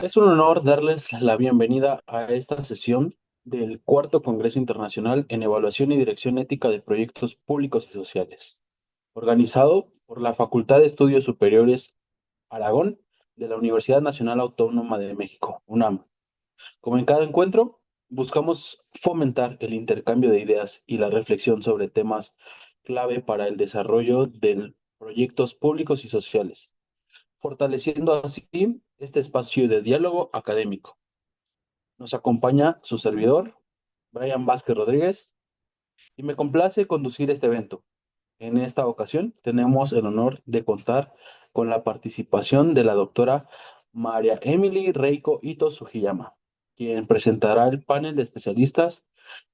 Es un honor darles la bienvenida a esta sesión del Cuarto Congreso Internacional en Evaluación y Dirección Ética de Proyectos Públicos y Sociales, organizado por la Facultad de Estudios Superiores Aragón de la Universidad Nacional Autónoma de México, UNAM. Como en cada encuentro, buscamos fomentar el intercambio de ideas y la reflexión sobre temas clave para el desarrollo de proyectos públicos y sociales, fortaleciendo así este espacio de diálogo académico. Nos acompaña su servidor, Brian Vázquez Rodríguez, y me complace conducir este evento. En esta ocasión tenemos el honor de contar con la participación de la doctora María Emily Reiko Ito Sugiyama, quien presentará el panel de especialistas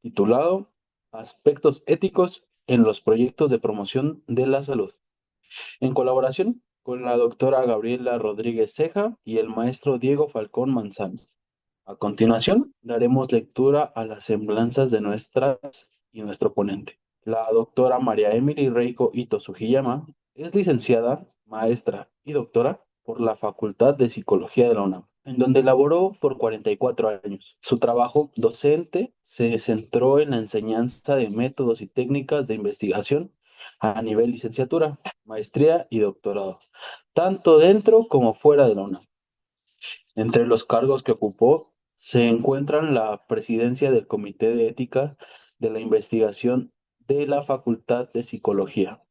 titulado Aspectos éticos en los proyectos de promoción de la salud, en colaboración con la doctora Gabriela Rodríguez Ceja y el maestro Diego Falcón Manzano. A continuación, daremos lectura a las semblanzas de nuestras y nuestro ponente. La doctora María Emily Reiko Ito Sugiyama es licenciada, maestra y doctora por la Facultad de Psicología de la UNAM, en donde laboró por 44 años. Su trabajo docente se centró en la enseñanza de métodos y técnicas de investigación a nivel licenciatura, maestría y doctorado, tanto dentro como fuera de la UNAM. Entre los cargos que ocupó se encuentran la presidencia del Comité de Ética de la Investigación de la Facultad de Psicología,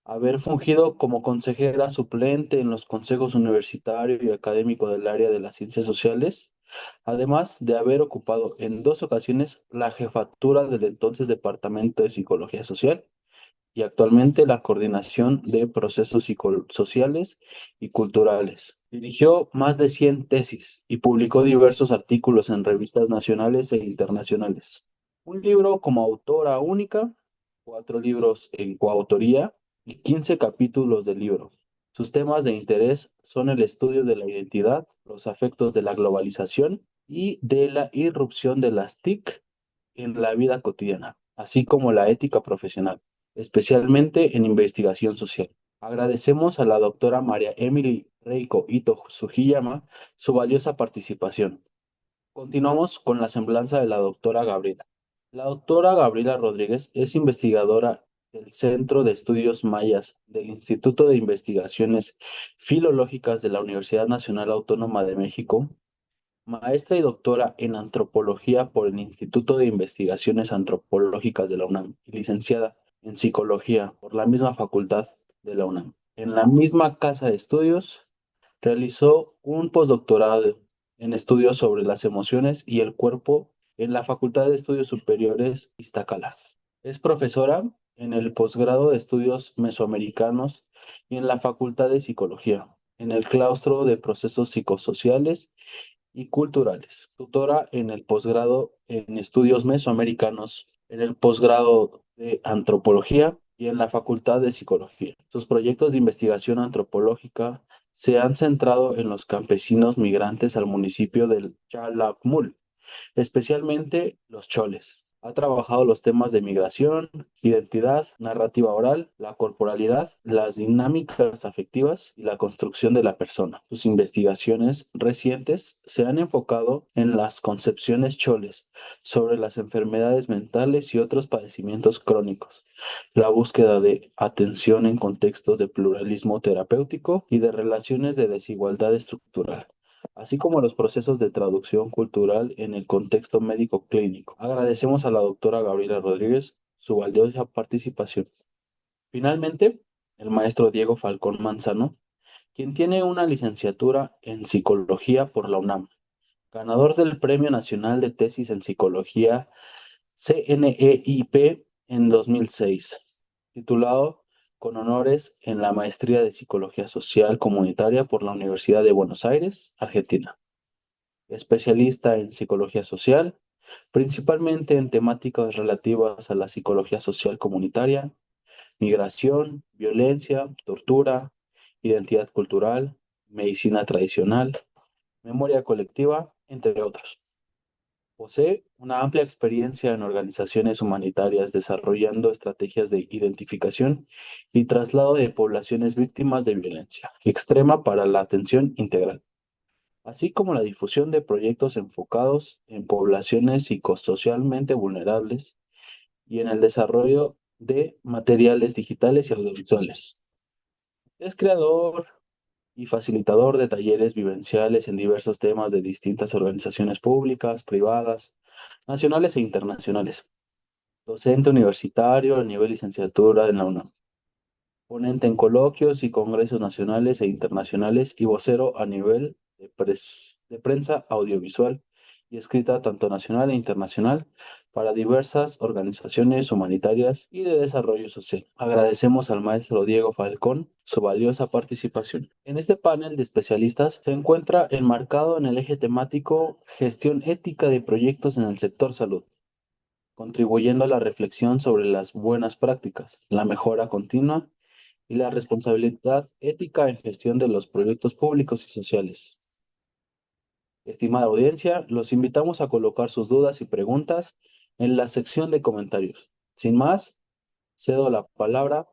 haber fungido como consejera suplente en los consejos universitario y académico del área de las ciencias sociales, además de haber ocupado en dos ocasiones la jefatura del entonces Departamento de Psicología Social y actualmente la coordinación de procesos sociales y culturales. Dirigió más de 100 tesis y publicó diversos artículos en revistas nacionales e internacionales. Un libro como autora única, cuatro libros en coautoría y 15 capítulos del libro. Sus temas de interés son el estudio de la identidad, los afectos de la globalización y de la irrupción de las TIC en la vida cotidiana, así como la ética profesional, especialmente en investigación social. Agradecemos a la doctora María Emily Reiko Ito Sugiyama su valiosa participación. Continuamos con la semblanza de la doctora Gabriela. La doctora Gabriela Rodríguez es investigadora del Centro de Estudios Mayas del Instituto de Investigaciones Filológicas de la Universidad Nacional Autónoma de México, maestra y doctora en antropología por el Instituto de Investigaciones Antropológicas de la UNAM y licenciada en psicología por la misma facultad de la UNAM. En la misma casa de estudios realizó un postdoctorado en estudios sobre las emociones y el cuerpo en la Facultad de Estudios Superiores Iztacala. Es profesora en el posgrado de estudios mesoamericanos y en la Facultad de Psicología, en el claustro de procesos psicosociales y culturales. Tutora en el posgrado en estudios mesoamericanos, en el posgrado de antropología y en la Facultad de Psicología. Sus proyectos de investigación antropológica se han centrado en los campesinos migrantes al municipio del Calakmul, especialmente los choles. Ha trabajado los temas de migración, identidad, narrativa oral, la corporalidad, las dinámicas afectivas y la construcción de la persona. Sus investigaciones recientes se han enfocado en las concepciones choles sobre las enfermedades mentales y otros padecimientos crónicos, la búsqueda de atención en contextos de pluralismo terapéutico y de relaciones de desigualdad estructural, así como los procesos de traducción cultural en el contexto médico clínico. Agradecemos a la doctora Gabriela Rodríguez su valiosa participación. Finalmente, el maestro Diego Falcón Manzano, quien tiene una licenciatura en psicología por la UNAM, ganador del Premio Nacional de Tesis en Psicología CNEIP en 2006, titulado con honores en la Maestría de Psicología Social Comunitaria por la Universidad de Buenos Aires, Argentina, especialista en psicología social, principalmente en temáticas relativas a la psicología social comunitaria, migración, violencia, tortura, identidad cultural, medicina tradicional, memoria colectiva, entre otros. Posee una amplia experiencia en organizaciones humanitarias desarrollando estrategias de identificación y traslado de poblaciones víctimas de violencia extrema para la atención integral. así como la difusión de proyectos enfocados en poblaciones psicosocialmente vulnerables y en el desarrollo de materiales digitales y audiovisuales. Es creador y facilitador de talleres vivenciales en diversos temas de distintas organizaciones públicas, privadas, nacionales e internacionales. Docente universitario a nivel licenciatura en la UNAM. Ponente en coloquios y congresos nacionales e internacionales y vocero a nivel de prensa audiovisual y escrita tanto nacional e internacional para diversas organizaciones humanitarias y de desarrollo social. Agradecemos al maestro Diego Falcón su valiosa participación. En este panel de especialistas se encuentra enmarcado en el eje temático Gestión ética de proyectos en el sector salud, contribuyendo a la reflexión sobre las buenas prácticas, la mejora continua y la responsabilidad ética en gestión de los proyectos públicos y sociales. Estimada audiencia, los invitamos a colocar sus dudas y preguntas en la sección de comentarios. Sin más, cedo la palabra.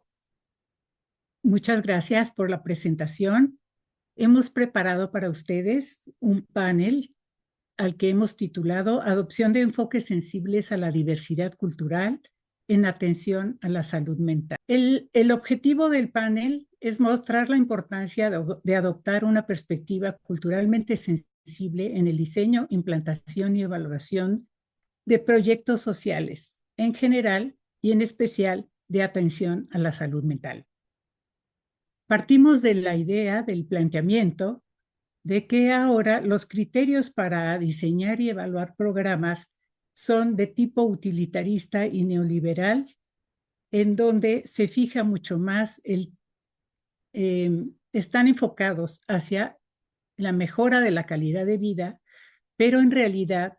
Muchas gracias por la presentación. Hemos preparado para ustedes un panel al que hemos titulado Adopción de enfoques sensibles a la diversidad cultural en atención a la salud mental. El objetivo del panel es mostrar la importancia de adoptar una perspectiva culturalmente sensible en el diseño, implantación y evaluación de proyectos sociales en general y en especial de atención a la salud mental. Partimos de la idea del planteamiento de que ahora los criterios para diseñar y evaluar programas son de tipo utilitarista y neoliberal, en donde se fija mucho más están enfocados hacia la mejora de la calidad de vida, pero en realidad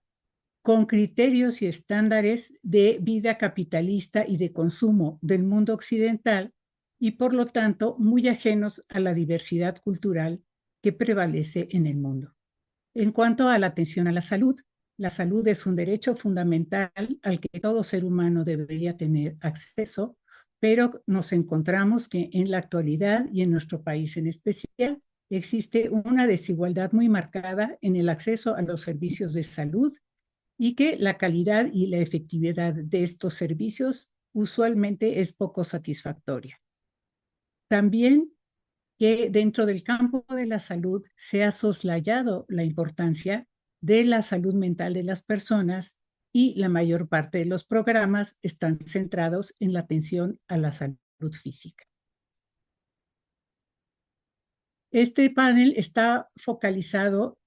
con criterios y estándares de vida capitalista y de consumo del mundo occidental y por lo tanto muy ajenos a la diversidad cultural que prevalece en el mundo. En cuanto a la atención a la salud es un derecho fundamental al que todo ser humano debería tener acceso, pero nos encontramos que en la actualidad y en nuestro país en especial existe una desigualdad muy marcada en el acceso a los servicios de salud y que la calidad y la efectividad de estos servicios usualmente es poco satisfactoria. También que dentro del campo de la salud se ha soslayado la importancia de la salud mental de las personas y la mayor parte de los programas están centrados en la atención a la salud física. Este panel está focalizado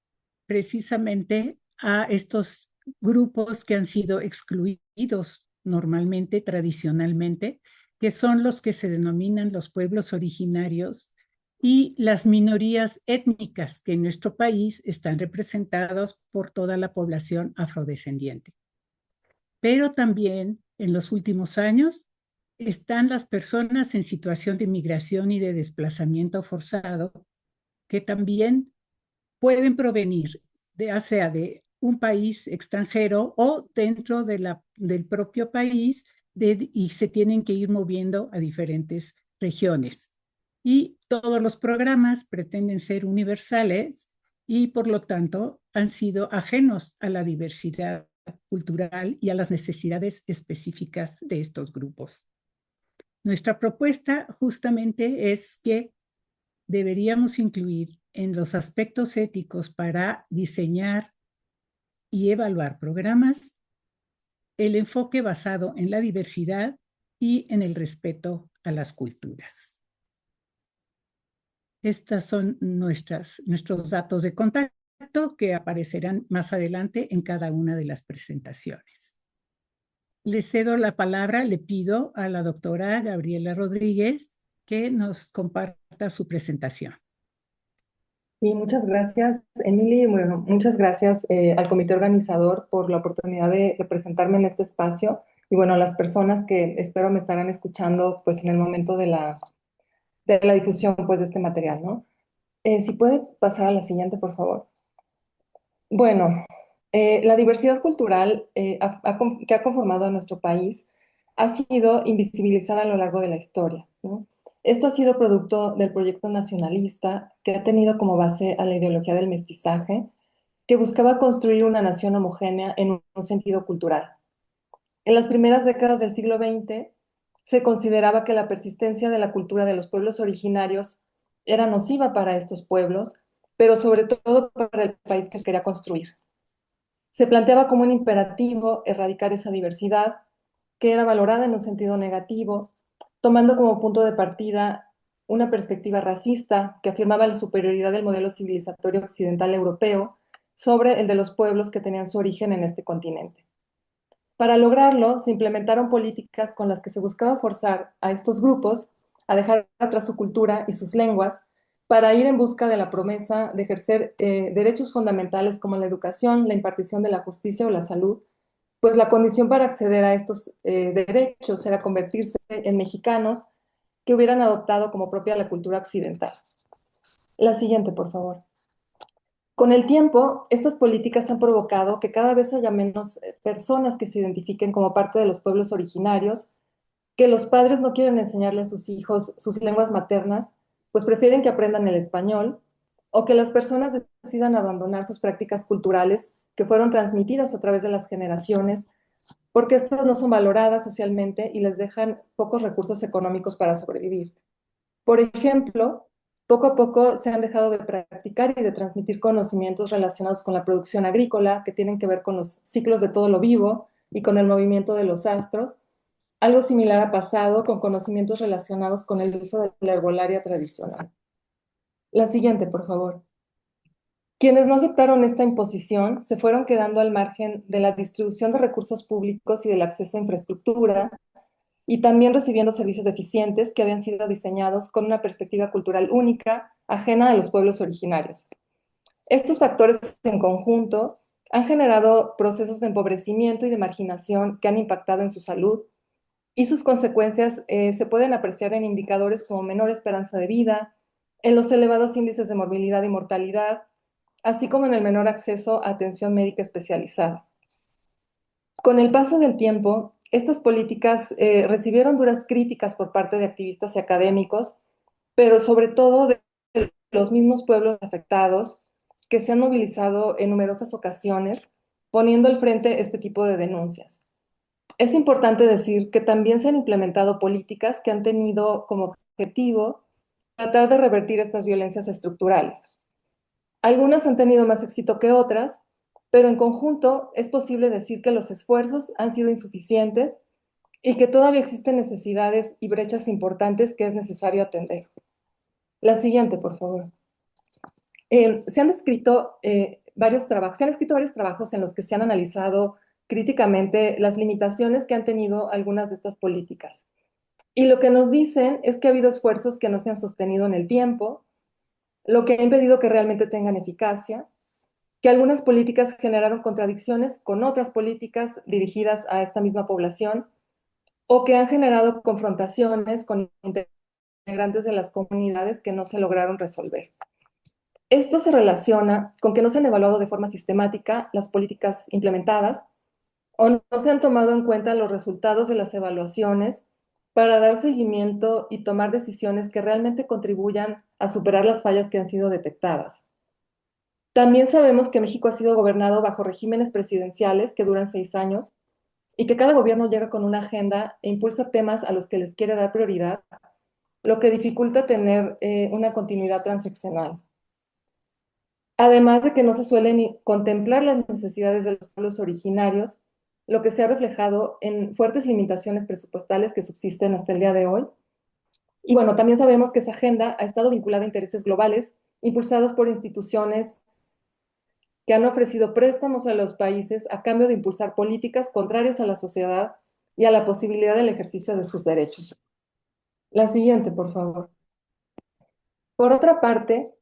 precisamente a estos grupos que han sido excluidos normalmente, tradicionalmente, que son los que se denominan los pueblos originarios y las minorías étnicas que en nuestro país están representados por toda la población afrodescendiente. Pero también en los últimos años están las personas en situación de migración y de desplazamiento forzado, que también pueden provenir ya sea de un país extranjero o dentro del propio país y se tienen que ir moviendo a diferentes regiones. Y todos los programas pretenden ser universales y por lo tanto han sido ajenos a la diversidad cultural y a las necesidades específicas de estos grupos. Nuestra propuesta justamente es que deberíamos incluir en los aspectos éticos para diseñar y evaluar programas el enfoque basado en la diversidad y en el respeto a las culturas. Estos son nuestros datos de contacto que aparecerán más adelante en cada una de las presentaciones. Le cedo la palabra, le pido a la doctora Gabriela Rodríguez que nos comparta su presentación. Y muchas gracias, Emily. Bueno, muchas gracias al comité organizador por la oportunidad de presentarme en este espacio. Y bueno, a las personas que espero me estarán escuchando pues en el momento de la difusión pues de este material, ¿no? Si puede pasar a la siguiente, por favor. Bueno, la diversidad cultural que ha conformado a nuestro país ha sido invisibilizada a lo largo de la historia, ¿no? Esto ha sido producto del proyecto nacionalista que ha tenido como base a la ideología del mestizaje, que buscaba construir una nación homogénea en un sentido cultural. En las primeras décadas del siglo XX se consideraba que la persistencia de la cultura de los pueblos originarios era nociva para estos pueblos, pero sobre todo para el país que se quería construir. Se planteaba como un imperativo erradicar esa diversidad, que era valorada en un sentido negativo, tomando como punto de partida una perspectiva racista que afirmaba la superioridad del modelo civilizatorio occidental europeo sobre el de los pueblos que tenían su origen en este continente. Para lograrlo, se implementaron políticas con las que se buscaba forzar a estos grupos a dejar atrás su cultura y sus lenguas para ir en busca de la promesa de ejercer derechos fundamentales como la educación, la impartición de la justicia o la salud, pues la condición para acceder a estos derechos era convertirse en mexicanos que hubieran adoptado como propia la cultura occidental. La siguiente, por favor. Con el tiempo, estas políticas han provocado que cada vez haya menos personas que se identifiquen como parte de los pueblos originarios, que los padres no quieren enseñarle a sus hijos sus lenguas maternas, pues prefieren que aprendan el español, o que las personas decidan abandonar sus prácticas culturales que fueron transmitidas a través de las generaciones, porque estas no son valoradas socialmente y les dejan pocos recursos económicos para sobrevivir. Por ejemplo, poco a poco se han dejado de practicar y de transmitir conocimientos relacionados con la producción agrícola, que tienen que ver con los ciclos de todo lo vivo y con el movimiento de los astros. Algo similar ha pasado con conocimientos relacionados con el uso de la herbolaria tradicional. La siguiente, por favor. Quienes no aceptaron esta imposición se fueron quedando al margen de la distribución de recursos públicos y del acceso a infraestructura, y también recibiendo servicios deficientes que habían sido diseñados con una perspectiva cultural única, ajena a los pueblos originarios. Estos factores en conjunto han generado procesos de empobrecimiento y de marginación que han impactado en su salud, y sus consecuencias se pueden apreciar en indicadores como menor esperanza de vida, en los elevados índices de morbilidad y mortalidad, así como en el menor acceso a atención médica especializada. Con el paso del tiempo, estas políticas recibieron duras críticas por parte de activistas y académicos, pero sobre todo de los mismos pueblos afectados, que se han movilizado en numerosas ocasiones poniendo al frente este tipo de denuncias. Es importante decir que también se han implementado políticas que han tenido como objetivo tratar de revertir estas violencias estructurales. Algunas han tenido más éxito que otras, pero en conjunto es posible decir que los esfuerzos han sido insuficientes y que todavía existen necesidades y brechas importantes que es necesario atender. La siguiente, por favor. Se han escrito varios trabajos en los que se han analizado críticamente las limitaciones que han tenido algunas de estas políticas. Y lo que nos dicen es que ha habido esfuerzos que no se han sostenido en el tiempo, lo que ha impedido que realmente tengan eficacia, que algunas políticas generaron contradicciones con otras políticas dirigidas a esta misma población, o que han generado confrontaciones con integrantes de las comunidades que no se lograron resolver. Esto se relaciona con que no se han evaluado de forma sistemática las políticas implementadas o no se han tomado en cuenta los resultados de las evaluaciones para dar seguimiento y tomar decisiones que realmente contribuyan a superar las fallas que han sido detectadas. También sabemos que México ha sido gobernado bajo regímenes presidenciales que duran 6 años y que cada gobierno llega con una agenda e impulsa temas a los que les quiere dar prioridad, lo que dificulta tener una continuidad transeccional. Además de que no se suelen contemplar las necesidades de los pueblos originarios, lo que se ha reflejado en fuertes limitaciones presupuestales que subsisten hasta el día de hoy. Y bueno, también sabemos que esa agenda ha estado vinculada a intereses globales impulsados por instituciones que han ofrecido préstamos a los países a cambio de impulsar políticas contrarias a la sociedad y a la posibilidad del ejercicio de sus derechos. La siguiente, por favor. Por otra parte,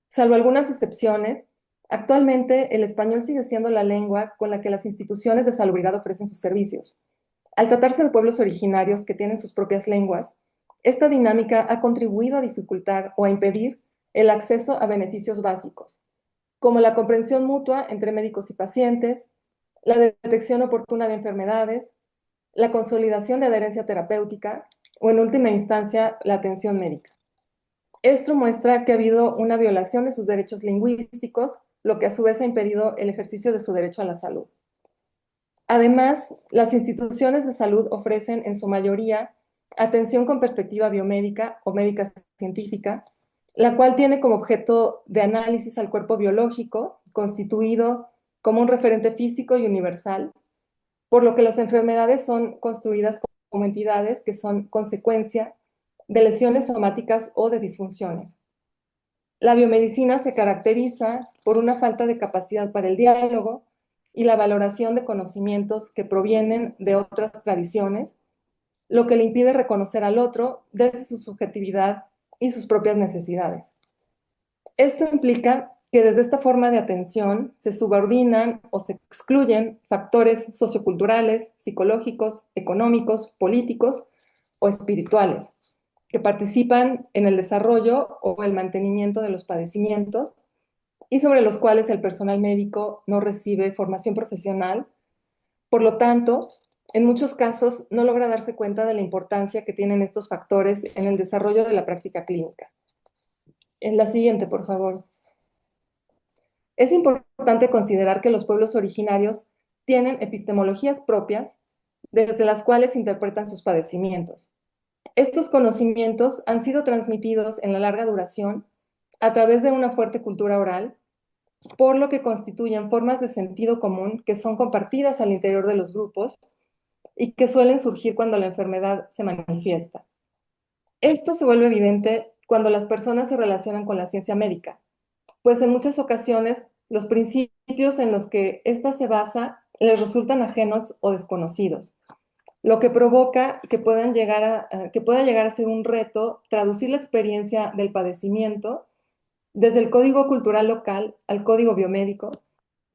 salvo algunas excepciones, actualmente el español sigue siendo la lengua con la que las instituciones de salubridad ofrecen sus servicios. Al tratarse de pueblos originarios que tienen sus propias lenguas, esta dinámica ha contribuido a dificultar o a impedir el acceso a beneficios básicos, como la comprensión mutua entre médicos y pacientes, la detección oportuna de enfermedades, la consolidación de adherencia terapéutica o en última instancia la atención médica. Esto muestra que ha habido una violación de sus derechos lingüísticos, lo que a su vez ha impedido el ejercicio de su derecho a la salud. Además, las instituciones de salud ofrecen en su mayoría atención con perspectiva biomédica o médica científica, la cual tiene como objeto de análisis al cuerpo biológico, constituido como un referente físico y universal, por lo que las enfermedades son construidas como entidades que son consecuencia de lesiones somáticas o de disfunciones. La biomedicina se caracteriza por una falta de capacidad para el diálogo y la valoración de conocimientos que provienen de otras tradiciones, lo que le impide reconocer al otro desde su subjetividad y sus propias necesidades. Esto implica que desde esta forma de atención se subordinan o se excluyen factores socioculturales, psicológicos, económicos, políticos o espirituales que participan en el desarrollo o el mantenimiento de los padecimientos y sobre los cuales el personal médico no recibe formación profesional. Por lo tanto, en muchos casos no logra darse cuenta de la importancia que tienen estos factores en el desarrollo de la práctica clínica. En la siguiente, por favor. Es importante considerar que los pueblos originarios tienen epistemologías propias desde las cuales interpretan sus padecimientos. Estos conocimientos han sido transmitidos en la larga duración a través de una fuerte cultura oral, por lo que constituyen formas de sentido común que son compartidas al interior de los grupos y que suelen surgir cuando la enfermedad se manifiesta. Esto se vuelve evidente cuando las personas se relacionan con la ciencia médica, pues en muchas ocasiones los principios en los que ésta se basa les resultan ajenos o desconocidos, lo que provoca que pueda llegar a ser un reto traducir la experiencia del padecimiento desde el código cultural local al código biomédico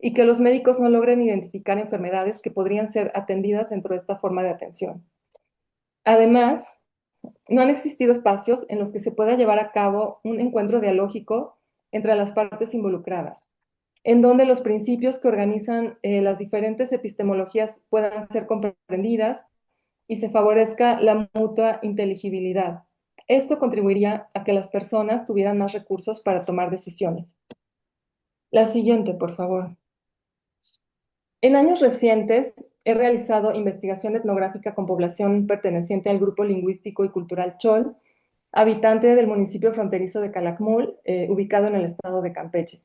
y que los médicos no logren identificar enfermedades que podrían ser atendidas dentro de esta forma de atención. Además, no han existido espacios en los que se pueda llevar a cabo un encuentro dialógico entre las partes involucradas, en donde los principios que organizan las diferentes epistemologías puedan ser comprendidas y se favorezca la mutua inteligibilidad. Esto contribuiría a que las personas tuvieran más recursos para tomar decisiones. La siguiente, por favor. En años recientes he realizado investigación etnográfica con población perteneciente al grupo lingüístico y cultural Chol, habitante del municipio fronterizo de Calakmul, ubicado en el estado de Campeche.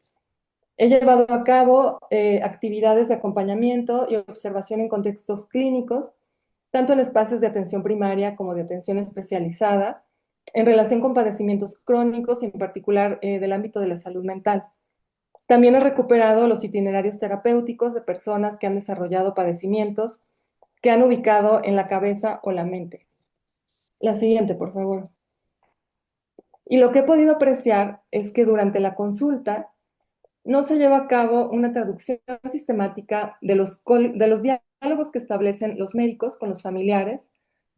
He llevado a cabo actividades de acompañamiento y observación en contextos clínicos, tanto en espacios de atención primaria como de atención especializada, en relación con padecimientos crónicos y en particular del ámbito de la salud mental. También he recuperado los itinerarios terapéuticos de personas que han desarrollado padecimientos que han ubicado en la cabeza o la mente. La siguiente, por favor. Y lo que he podido apreciar es que durante la consulta no se lleva a cabo una traducción sistemática de los diálogos que establecen los médicos con los familiares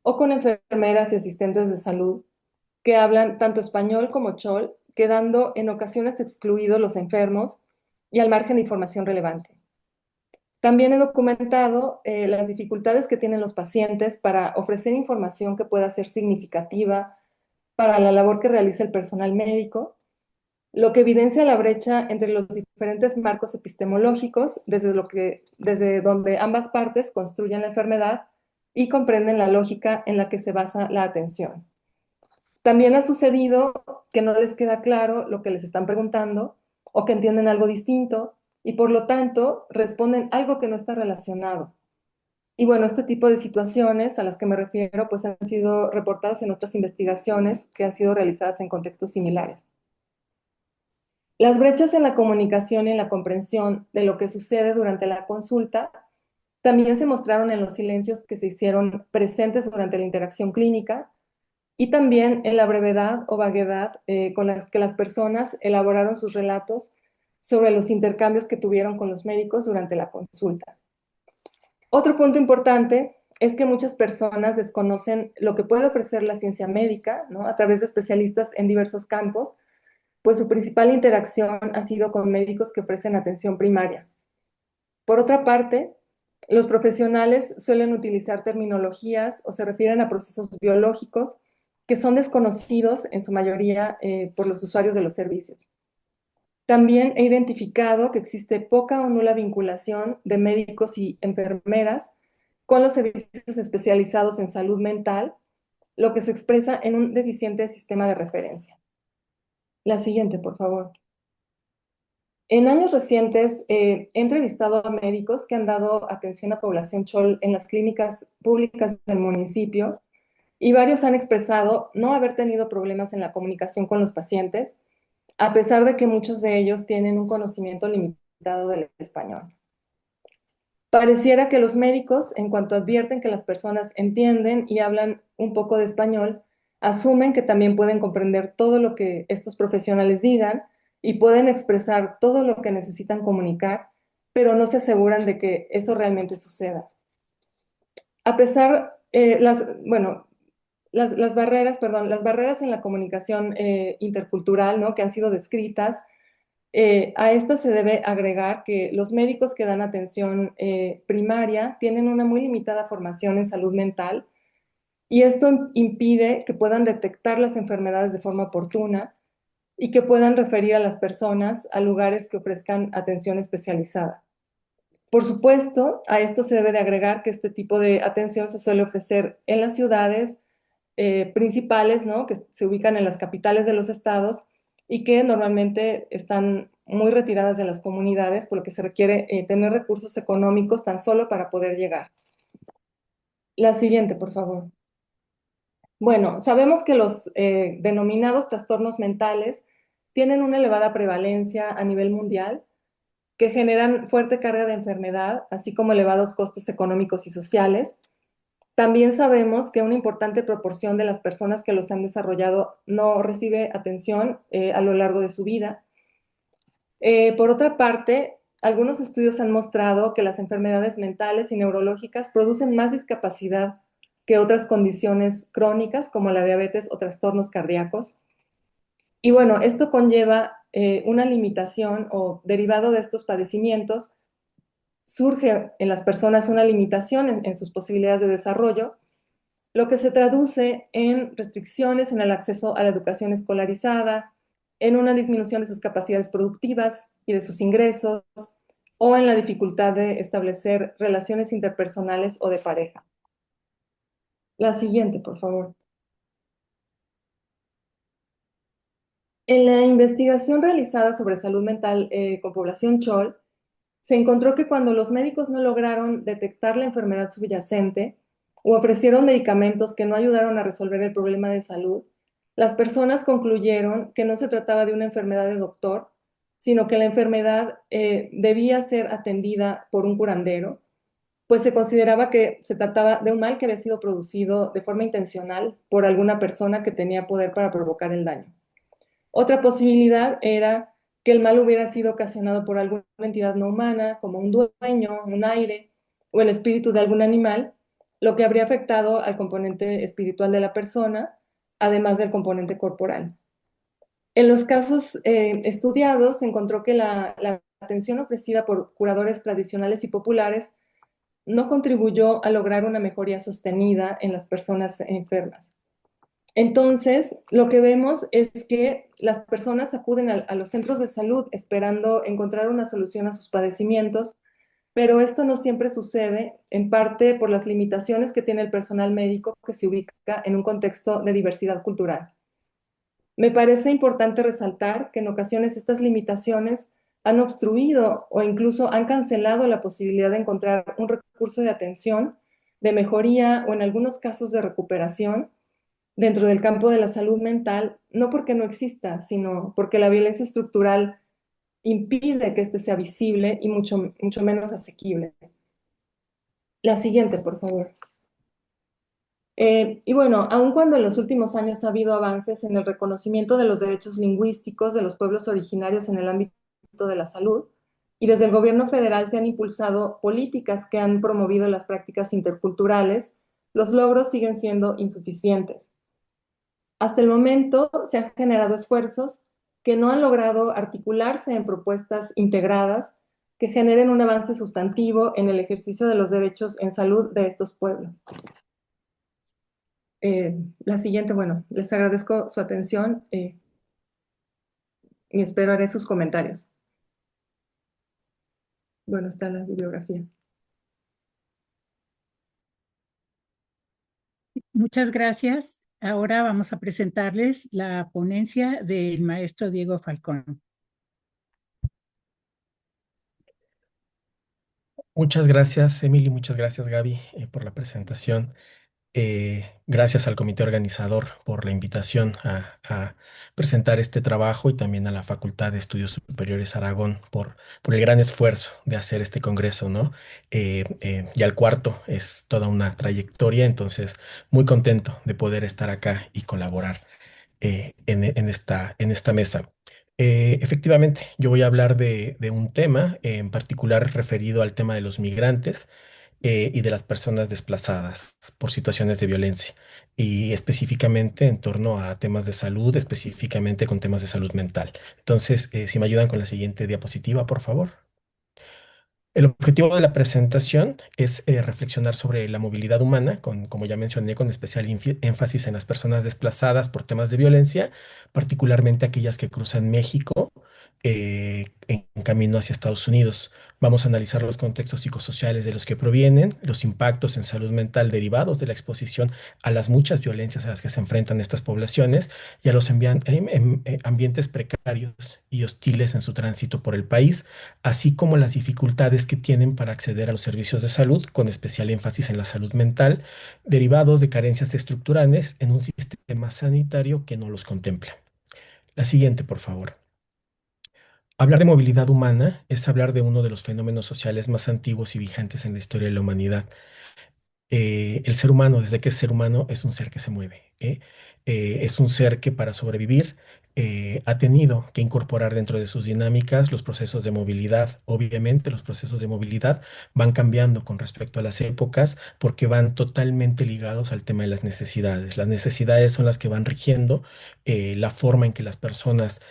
o con enfermeras y asistentes de salud que hablan tanto español como chol, quedando en ocasiones excluidos los enfermos y al margen de información relevante. También he documentado las dificultades que tienen los pacientes para ofrecer información que pueda ser significativa para la labor que realiza el personal médico, lo que evidencia la brecha entre los diferentes marcos epistemológicos desde donde ambas partes construyen la enfermedad y comprenden la lógica en la que se basa la atención. También ha sucedido que no les queda claro lo que les están preguntando o que entienden algo distinto y por lo tanto responden algo que no está relacionado. Y bueno, este tipo de situaciones a las que me refiero pues han sido reportadas en otras investigaciones que han sido realizadas en contextos similares. Las brechas en la comunicación y en la comprensión de lo que sucede durante la consulta también se mostraron en los silencios que se hicieron presentes durante la interacción clínica y también en la brevedad o vaguedad con las que las personas elaboraron sus relatos sobre los intercambios que tuvieron con los médicos durante la consulta. Otro punto importante es que muchas personas desconocen lo que puede ofrecer la ciencia médica, ¿no? A través de especialistas en diversos campos, pues su principal interacción ha sido con médicos que ofrecen atención primaria. Por otra parte, Los profesionales suelen utilizar terminologías o se refieren a procesos biológicos que son desconocidos en su mayoría por los usuarios de los servicios. También he identificado que existe poca o nula vinculación de médicos y enfermeras con los servicios especializados en salud mental, lo que se expresa en un deficiente sistema de referencia. La siguiente, por favor. En años recientes he entrevistado a médicos que han dado atención a población CHOL en las clínicas públicas del municipio y varios han expresado no haber tenido problemas en la comunicación con los pacientes, a pesar de que muchos de ellos tienen un conocimiento limitado del español. Pareciera que los médicos, en cuanto advierten que las personas entienden y hablan un poco de español, asumen que también pueden comprender todo lo que estos profesionales digan y pueden expresar todo lo que necesitan comunicar, pero no se aseguran de que eso realmente suceda. A pesar, las barreras en la comunicación intercultural, ¿no?, que han sido descritas, a esta se debe agregar que los médicos que dan atención primaria tienen una muy limitada formación en salud mental y esto impide que puedan detectar las enfermedades de forma oportuna y que puedan referir a las personas a lugares que ofrezcan atención especializada. Por supuesto, a esto se debe de agregar que este tipo de atención se suele ofrecer en las ciudades principales, ¿no?, que se ubican en las capitales de los estados y que normalmente están muy retiradas de las comunidades, por lo que se requiere tener recursos económicos tan solo para poder llegar. La siguiente, por favor. Bueno, sabemos que los denominados trastornos mentales tienen una elevada prevalencia a nivel mundial, que generan fuerte carga de enfermedad, así como elevados costos económicos y sociales. También sabemos que una importante proporción de las personas que los han desarrollado no recibe atención a lo largo de su vida. Por otra parte, algunos estudios han mostrado que las enfermedades mentales y neurológicas producen más discapacidad que otras condiciones crónicas como la diabetes o trastornos cardíacos. Y bueno, esto conlleva una limitación o derivado de estos padecimientos, surge en las personas una limitación en sus posibilidades de desarrollo, lo que se traduce en restricciones en el acceso a la educación escolarizada, en una disminución de sus capacidades productivas y de sus ingresos, o en la dificultad de establecer relaciones interpersonales o de pareja. La siguiente, por favor. En la investigación realizada sobre salud mental con población CHOL, se encontró que cuando los médicos no lograron detectar la enfermedad subyacente o ofrecieron medicamentos que no ayudaron a resolver el problema de salud, las personas concluyeron que no se trataba de una enfermedad de doctor, sino que la enfermedad debía ser atendida por un curandero, pues se consideraba que se trataba de un mal que había sido producido de forma intencional por alguna persona que tenía poder para provocar el daño. Otra posibilidad era que el mal hubiera sido ocasionado por alguna entidad no humana, como un dueño, un aire o el espíritu de algún animal, lo que habría afectado al componente espiritual de la persona, además del componente corporal. En los casos estudiados se encontró que la atención ofrecida por curadores tradicionales y populares no contribuyó a lograr una mejoría sostenida en las personas enfermas. Entonces, lo que vemos es que las personas acuden a los centros de salud esperando encontrar una solución a sus padecimientos, pero esto no siempre sucede, en parte por las limitaciones que tiene el personal médico que se ubica en un contexto de diversidad cultural. Me parece importante resaltar que en ocasiones estas limitaciones han obstruido o incluso han cancelado la posibilidad de encontrar un recurso de atención, de mejoría o en algunos casos de recuperación dentro del campo de la salud mental, no porque no exista, sino porque la violencia estructural impide que este sea visible y mucho menos asequible. La siguiente, por favor. Y bueno, aun cuando en los últimos años ha habido avances en el reconocimiento de los derechos lingüísticos de los pueblos originarios en el ámbito de la salud, y desde el gobierno federal se han impulsado políticas que han promovido las prácticas interculturales, los logros siguen siendo insuficientes. Hasta el momento se han generado esfuerzos que no han logrado articularse en propuestas integradas que generen un avance sustantivo en el ejercicio de los derechos en salud de estos pueblos. La siguiente, bueno, les agradezco su atención y espero haré sus comentarios. Bueno, está la bibliografía. Muchas gracias. Ahora vamos a presentarles la ponencia del maestro Diego Falcón. Muchas gracias, Emily, muchas gracias, Gaby, por la presentación. Gracias al comité organizador por la invitación a presentar este trabajo y también a la Facultad de Estudios Superiores Aragón por el gran esfuerzo de hacer este congreso, ¿no? Ya el cuarto es toda una trayectoria, entonces muy contento de poder estar acá y colaborar en esta mesa. Efectivamente, yo voy a hablar de un tema en particular referido al tema de los migrantes y de las personas desplazadas por situaciones de violencia y específicamente en torno a temas de salud, específicamente con temas de salud mental. Entonces, si me ayudan con la siguiente diapositiva, por favor. El objetivo de la presentación es reflexionar sobre la movilidad humana, como ya mencioné, con especial énfasis en las personas desplazadas por temas de violencia, particularmente aquellas que cruzan México en camino hacia Estados Unidos. Vamos a analizar los contextos psicosociales de los que provienen, los impactos en salud mental derivados de la exposición a las muchas violencias a las que se enfrentan estas poblaciones y a los ambientes precarios y hostiles en su tránsito por el país, así como las dificultades que tienen para acceder a los servicios de salud, con especial énfasis en la salud mental, derivados de carencias estructurales en un sistema sanitario que no los contempla. La siguiente, por favor. Hablar de movilidad humana es hablar de uno de los fenómenos sociales más antiguos y vigentes en la historia de la humanidad. El ser humano, desde que es ser humano, es un ser que se mueve, ¿eh? Es un ser que para sobrevivir ha tenido que incorporar dentro de sus dinámicas los procesos de movilidad. Obviamente, los procesos de movilidad van cambiando con respecto a las épocas porque van totalmente ligados al tema de las necesidades. Las necesidades son las que van rigiendo la forma en que las personas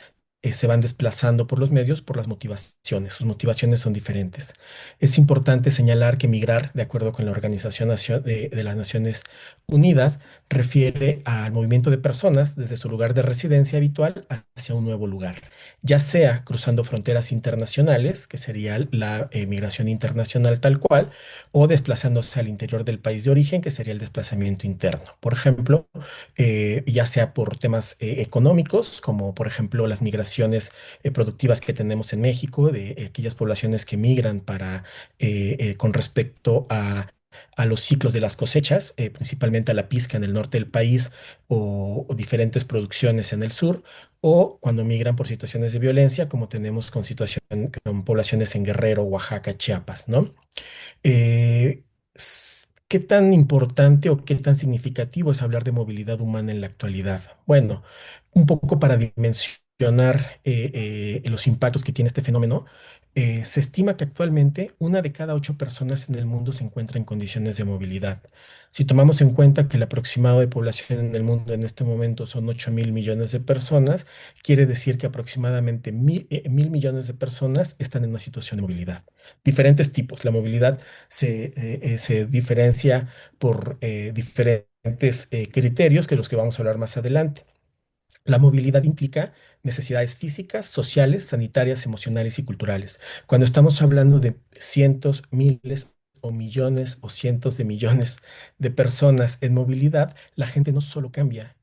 se van desplazando por los medios por las motivaciones. Sus motivaciones son diferentes. Es importante señalar que migrar, de acuerdo con la Organización de las Naciones Unidas, refiere al movimiento de personas desde su lugar de residencia habitual hacia un nuevo lugar, ya sea cruzando fronteras internacionales, que sería la migración internacional tal cual, o desplazándose al interior del país de origen, que sería el desplazamiento interno. Por ejemplo, ya sea por temas económicos, como por ejemplo las migraciones productivas que tenemos en México, de aquellas poblaciones que migran con respecto a los ciclos de las cosechas, principalmente a la pizca en el norte del país o diferentes producciones en el sur, o cuando migran por situaciones de violencia, como tenemos con poblaciones en Guerrero, Oaxaca, Chiapas, ¿no? ¿Qué tan importante o qué tan significativo es hablar de movilidad humana en la actualidad? Bueno, un poco para dimensionar los impactos que tiene este fenómeno, se estima que actualmente 1 de cada 8 personas en el mundo se encuentra en condiciones de movilidad. Si tomamos en cuenta que el aproximado de población en el mundo en este momento son 8.000 millones de personas, quiere decir que aproximadamente 1.000 millones de personas están en una situación de movilidad. Diferentes tipos. La movilidad se diferencia por diferentes criterios que los que vamos a hablar más adelante. La movilidad implica necesidades físicas, sociales, sanitarias, emocionales y culturales. Cuando estamos hablando de cientos, miles o millones o cientos de millones de personas en movilidad, la gente no solo cambia,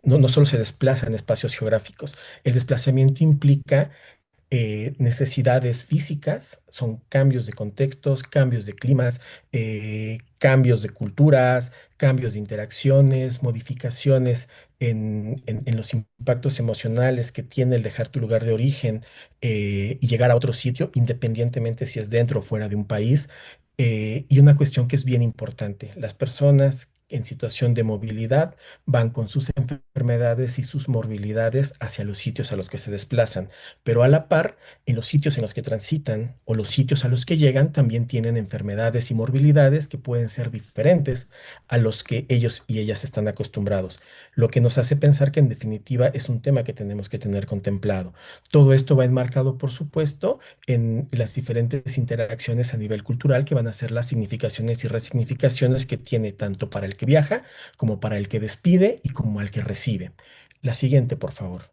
no solo se desplaza en espacios geográficos. El desplazamiento implica necesidades físicas, son cambios de contextos, cambios de climas, cambios de culturas, cambios de interacciones, modificaciones en los impactos emocionales que tiene el dejar tu lugar de origen y llegar a otro sitio, independientemente si es dentro o fuera de un país. Y una cuestión que es bien importante, las personas en situación de movilidad van con sus enfermedades y sus morbilidades hacia los sitios a los que se desplazan, pero a la par, en los sitios en los que transitan o los sitios a los que llegan también tienen enfermedades y morbilidades que pueden ser diferentes a los que ellos y ellas están acostumbrados, lo que nos hace pensar que en definitiva es un tema que tenemos que tener contemplado. Todo esto va enmarcado, por supuesto, en las diferentes interacciones a nivel cultural que van a ser las significaciones y resignificaciones que tiene tanto para el que viaja como para el que despide y como al que recibe. La siguiente, por favor.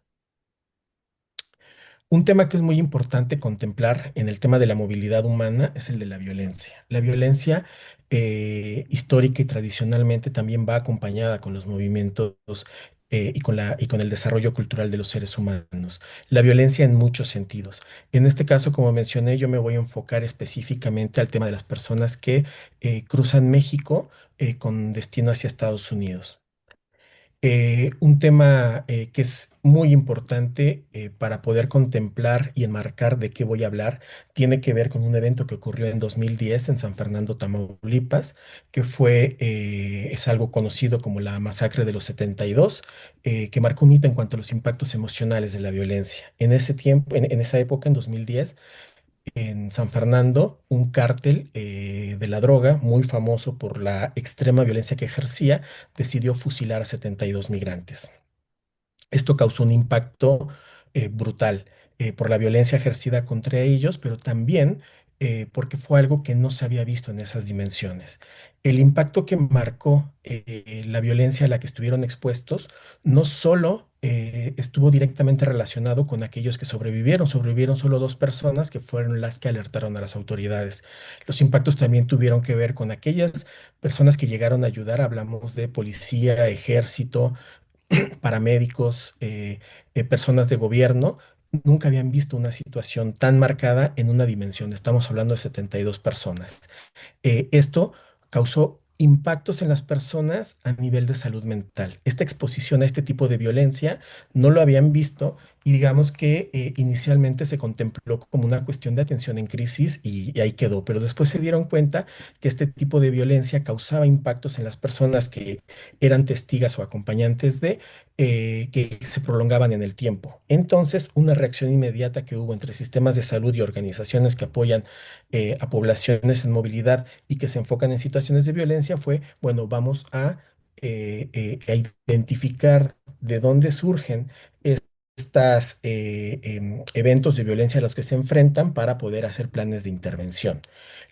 Un tema que es muy importante contemplar en el tema de la movilidad humana es el de la violencia. La violencia histórica y tradicionalmente también va acompañada con los movimientos y con el desarrollo cultural de los seres humanos. La violencia en muchos sentidos. En este caso, como mencioné, yo me voy a enfocar específicamente al tema de las personas que cruzan México con destino hacia Estados Unidos. Un tema que es muy importante para poder contemplar y enmarcar de qué voy a hablar tiene que ver con un evento que ocurrió en 2010 en San Fernando, Tamaulipas, que es algo conocido como la masacre de los 72, que marcó un hito en cuanto a los impactos emocionales de la violencia. En ese tiempo, en esa época, en 2010, en San Fernando, un cártel de la droga, muy famoso por la extrema violencia que ejercía, decidió fusilar a 72 migrantes. Esto causó un impacto brutal por la violencia ejercida contra ellos, pero también porque fue algo que no se había visto en esas dimensiones. El impacto que marcó la violencia a la que estuvieron expuestos no solo estuvo directamente relacionado con aquellos que sobrevivieron solo dos personas que fueron las que alertaron a las autoridades. Los impactos también tuvieron que ver con aquellas personas que llegaron a ayudar, hablamos de policía, ejército, paramédicos, personas de gobierno, nunca habían visto una situación tan marcada en una dimensión. Estamos hablando de 72 personas. Esto causó impactos en las personas a nivel de salud mental. Esta exposición a este tipo de violencia no lo habían visto y digamos que inicialmente se contempló como una cuestión de atención en crisis y ahí quedó, pero después se dieron cuenta que este tipo de violencia causaba impactos en las personas que eran testigas o acompañantes que se prolongaban en el tiempo. Entonces, una reacción inmediata que hubo entre sistemas de salud y organizaciones que apoyan a poblaciones en movilidad y que se enfocan en situaciones de violencia fue, bueno, vamos a identificar de dónde surgen estos eventos de violencia a los que se enfrentan para poder hacer planes de intervención.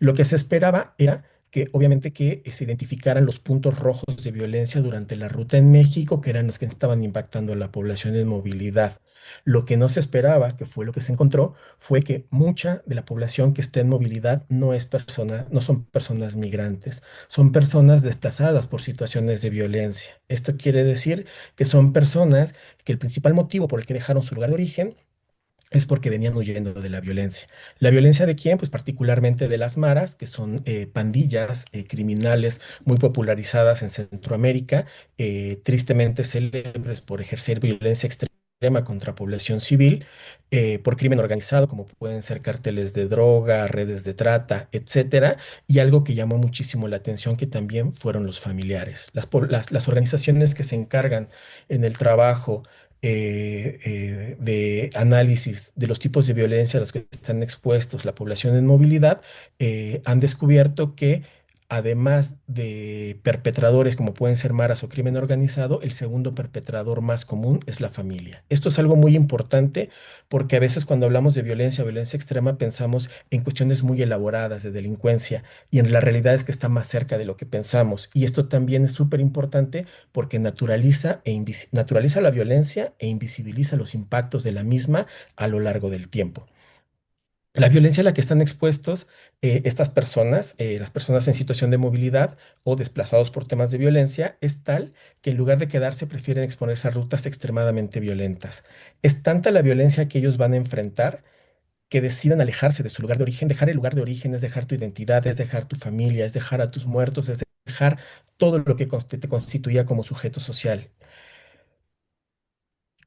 Lo que se esperaba era que obviamente que se identificaran los puntos rojos de violencia durante la ruta en México, que eran los que estaban impactando a la población en movilidad. Lo que no se esperaba, que fue lo que se encontró, fue que mucha de la población que está en movilidad no son personas migrantes, son personas desplazadas por situaciones de violencia. Esto quiere decir que son personas que el principal motivo por el que dejaron su lugar de origen es porque venían huyendo de la violencia. ¿La violencia de quién? Pues particularmente de las maras, que son pandillas criminales muy popularizadas en Centroamérica, tristemente célebres por ejercer violencia extrema contra población civil, por crimen organizado, como pueden ser cárteles de droga, redes de trata, etcétera, y algo que llamó muchísimo la atención que también fueron los familiares. Las organizaciones que se encargan en el trabajo de análisis de los tipos de violencia a los que están expuestos la población en movilidad, han descubierto que además de perpetradores como pueden ser maras o crimen organizado, el segundo perpetrador más común es la familia. Esto es algo muy importante porque a veces cuando hablamos de violencia o violencia extrema pensamos en cuestiones muy elaboradas de delincuencia y en la realidad es que está más cerca de lo que pensamos. Y esto también es súper importante porque naturaliza la violencia e invisibiliza los impactos de la misma a lo largo del tiempo. La violencia a la que están expuestos estas personas, las personas en situación de movilidad o desplazados por temas de violencia, es tal que en lugar de quedarse prefieren exponerse a rutas extremadamente violentas. Es tanta la violencia que ellos van a enfrentar que deciden alejarse de su lugar de origen. Dejar el lugar de origen es dejar tu identidad, es dejar tu familia, es dejar a tus muertos, es dejar todo lo que te constituía como sujeto social.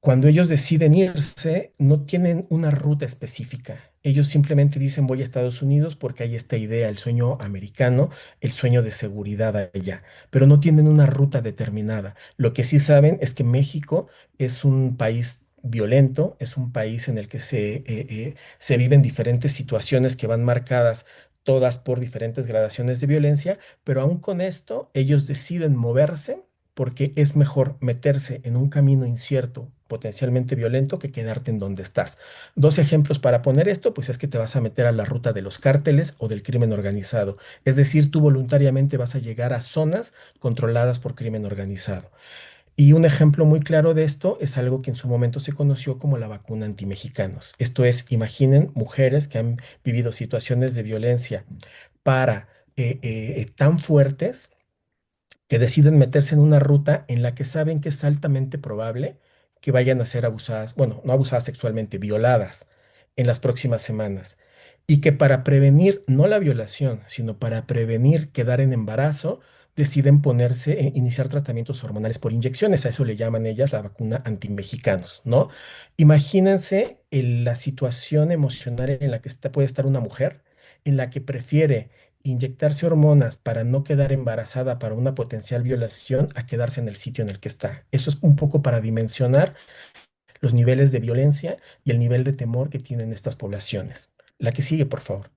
Cuando ellos deciden irse, no tienen una ruta específica. Ellos simplemente dicen voy a Estados Unidos porque hay esta idea, el sueño americano, el sueño de seguridad allá, pero no tienen una ruta determinada. Lo que sí saben es que México es un país violento, es un país en el que se viven diferentes situaciones que van marcadas todas por diferentes gradaciones de violencia, pero aún con esto ellos deciden moverse porque es mejor meterse en un camino incierto, potencialmente violento, que quedarte en donde estás. Dos ejemplos para poner esto, pues es que te vas a meter a la ruta de los cárteles o del crimen organizado. Es decir, tú voluntariamente vas a llegar a zonas controladas por crimen organizado. Y un ejemplo muy claro de esto es algo que en su momento se conoció como la vacuna antimexicanos. Esto es, imaginen mujeres que han vivido situaciones de violencia para tan fuertes que deciden meterse en una ruta en la que saben que es altamente probable que vayan a ser abusadas, bueno, no abusadas sexualmente, violadas en las próximas semanas. Y que para prevenir no la violación, sino para prevenir quedar en embarazo, deciden ponerse, iniciar tratamientos hormonales por inyecciones. A eso le llaman ellas la vacuna antimexicanos, ¿no? Imagínense la situación emocional en la que puede estar una mujer, en la que prefiere inyectarse hormonas para no quedar embarazada para una potencial violación a quedarse en el sitio en el que está. Eso es un poco para dimensionar los niveles de violencia y el nivel de temor que tienen estas poblaciones. La que sigue, por favor.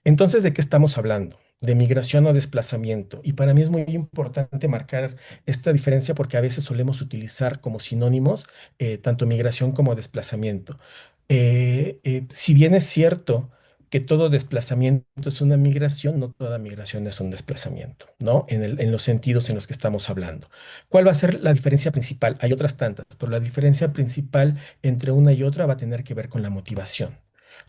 Entonces, ¿de qué estamos hablando? De migración o desplazamiento. Y para mí es muy importante marcar esta diferencia porque a veces solemos utilizar como sinónimos tanto migración como desplazamiento. Si bien es cierto que todo desplazamiento es una migración, no toda migración es un desplazamiento, ¿no? En los sentidos en los que estamos hablando. ¿Cuál va a ser la diferencia principal? Hay otras tantas, pero la diferencia principal entre una y otra va a tener que ver con la motivación.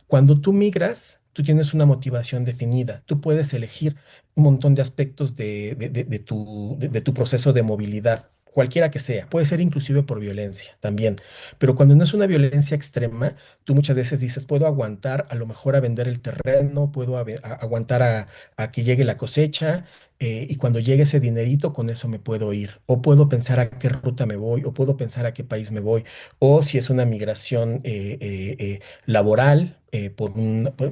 Cuando tú migras, tú tienes una motivación definida. Tú puedes elegir un montón de aspectos de tu proceso de movilidad, cualquiera que sea. Puede ser inclusive por violencia también. Pero cuando no es una violencia extrema, tú muchas veces dices, puedo aguantar a lo mejor a vender el terreno, puedo aguantar a que llegue la cosecha. Y cuando llegue ese dinerito, con eso me puedo ir. O puedo pensar a qué ruta me voy, o puedo pensar a qué país me voy. O si es una migración laboral,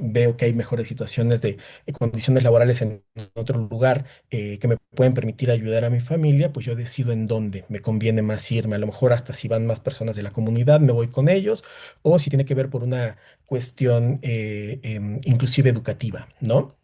veo que hay mejores situaciones de condiciones laborales en otro lugar que me pueden permitir ayudar a mi familia, pues yo decido en dónde me conviene más irme. A lo mejor hasta si van más personas de la comunidad, me voy con ellos, o si tiene que ver por una cuestión inclusive educativa, ¿no?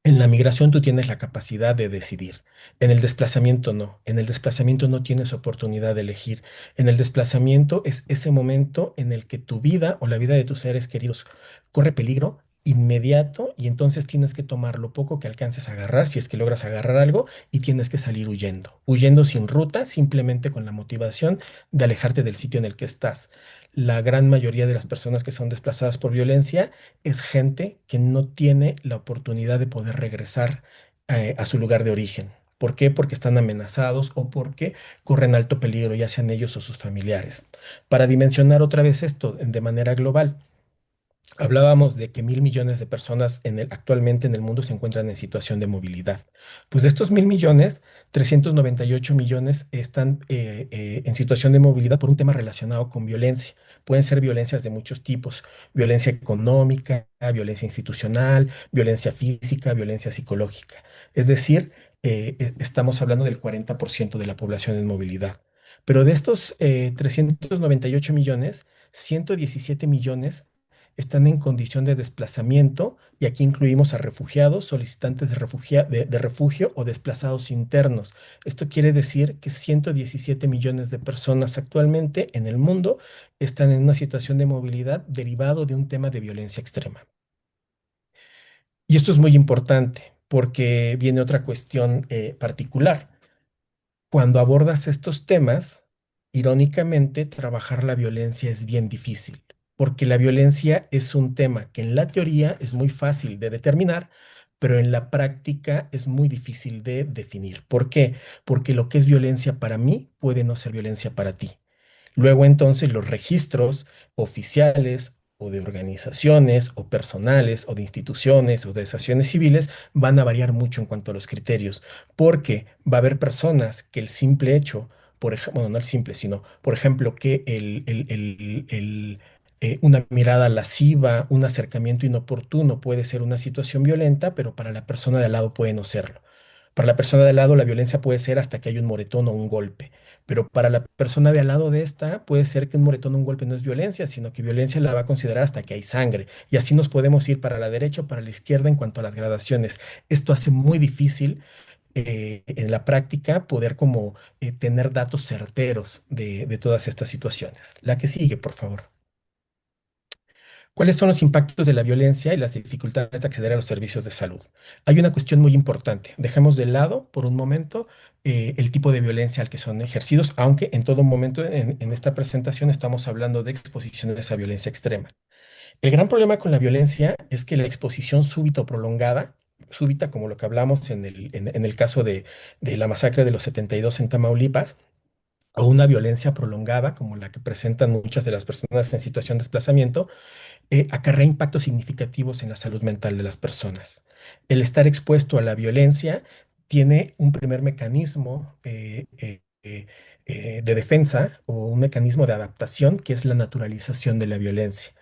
En la migración tú tienes la capacidad de decidir. En el desplazamiento no. En el desplazamiento no tienes oportunidad de elegir. En el desplazamiento es ese momento en el que tu vida o la vida de tus seres queridos corre peligro inmediato y entonces tienes que tomar lo poco que alcances a agarrar, si es que logras agarrar algo, y tienes que salir huyendo. Huyendo sin ruta, simplemente con la motivación de alejarte del sitio en el que estás. La gran mayoría de las personas que son desplazadas por violencia es gente que no tiene la oportunidad de poder regresar a su lugar de origen. ¿Por qué? Porque están amenazados o porque corren alto peligro, ya sean ellos o sus familiares. Para dimensionar otra vez esto de manera global, hablábamos de que 1.000 millones de personas actualmente en el mundo se encuentran en situación de movilidad. Pues de estos 1.000 millones, 398 millones están en situación de movilidad por un tema relacionado con violencia. Pueden ser violencias de muchos tipos: violencia económica, violencia institucional, violencia física, violencia psicológica. Es decir, estamos hablando del 40% de la población en movilidad. Pero de estos 398 millones, 117 millones están en condición de desplazamiento, y aquí incluimos a refugiados, solicitantes de refugio o desplazados internos. Esto quiere decir que 117 millones de personas actualmente en el mundo están en una situación de movilidad derivado de un tema de violencia extrema. Y esto es muy importante porque viene otra cuestión particular. Cuando abordas estos temas, irónicamente, trabajar la violencia es bien difícil, porque la violencia es un tema que en la teoría es muy fácil de determinar, pero en la práctica es muy difícil de definir. ¿Por qué? Porque lo que es violencia para mí puede no ser violencia para ti. Luego entonces los registros oficiales o de organizaciones o personales o de instituciones o de asociaciones civiles van a variar mucho en cuanto a los criterios, porque va a haber personas que el simple hecho, bueno, no el simple, sino, por ejemplo, que una mirada lasciva, un acercamiento inoportuno puede ser una situación violenta, pero para la persona de al lado puede no serlo. Para la persona de al lado la violencia puede ser hasta que hay un moretón o un golpe, pero para la persona de al lado de esta puede ser que un moretón o un golpe no es violencia, sino que violencia la va a considerar hasta que hay sangre. Y así nos podemos ir para la derecha o para la izquierda en cuanto a las gradaciones. Esto hace muy difícil en la práctica poder como tener datos certeros de todas estas situaciones. La que sigue, por favor. ¿Cuáles son los impactos de la violencia y las dificultades de acceder a los servicios de salud? Hay una cuestión muy importante. Dejemos de lado por un momento el tipo de violencia al que son ejercidos, aunque en todo momento en esta presentación estamos hablando de exposiciones a violencia extrema. El gran problema con la violencia es que la exposición súbita o prolongada, súbita como lo que hablamos en el caso de la masacre de los 72 en Tamaulipas, o una violencia prolongada como la que presentan muchas de las personas en situación de desplazamiento, acarrea impactos significativos en la salud mental de las personas. El estar expuesto a la violencia tiene un primer mecanismo de defensa o un mecanismo de adaptación que es la naturalización de la violencia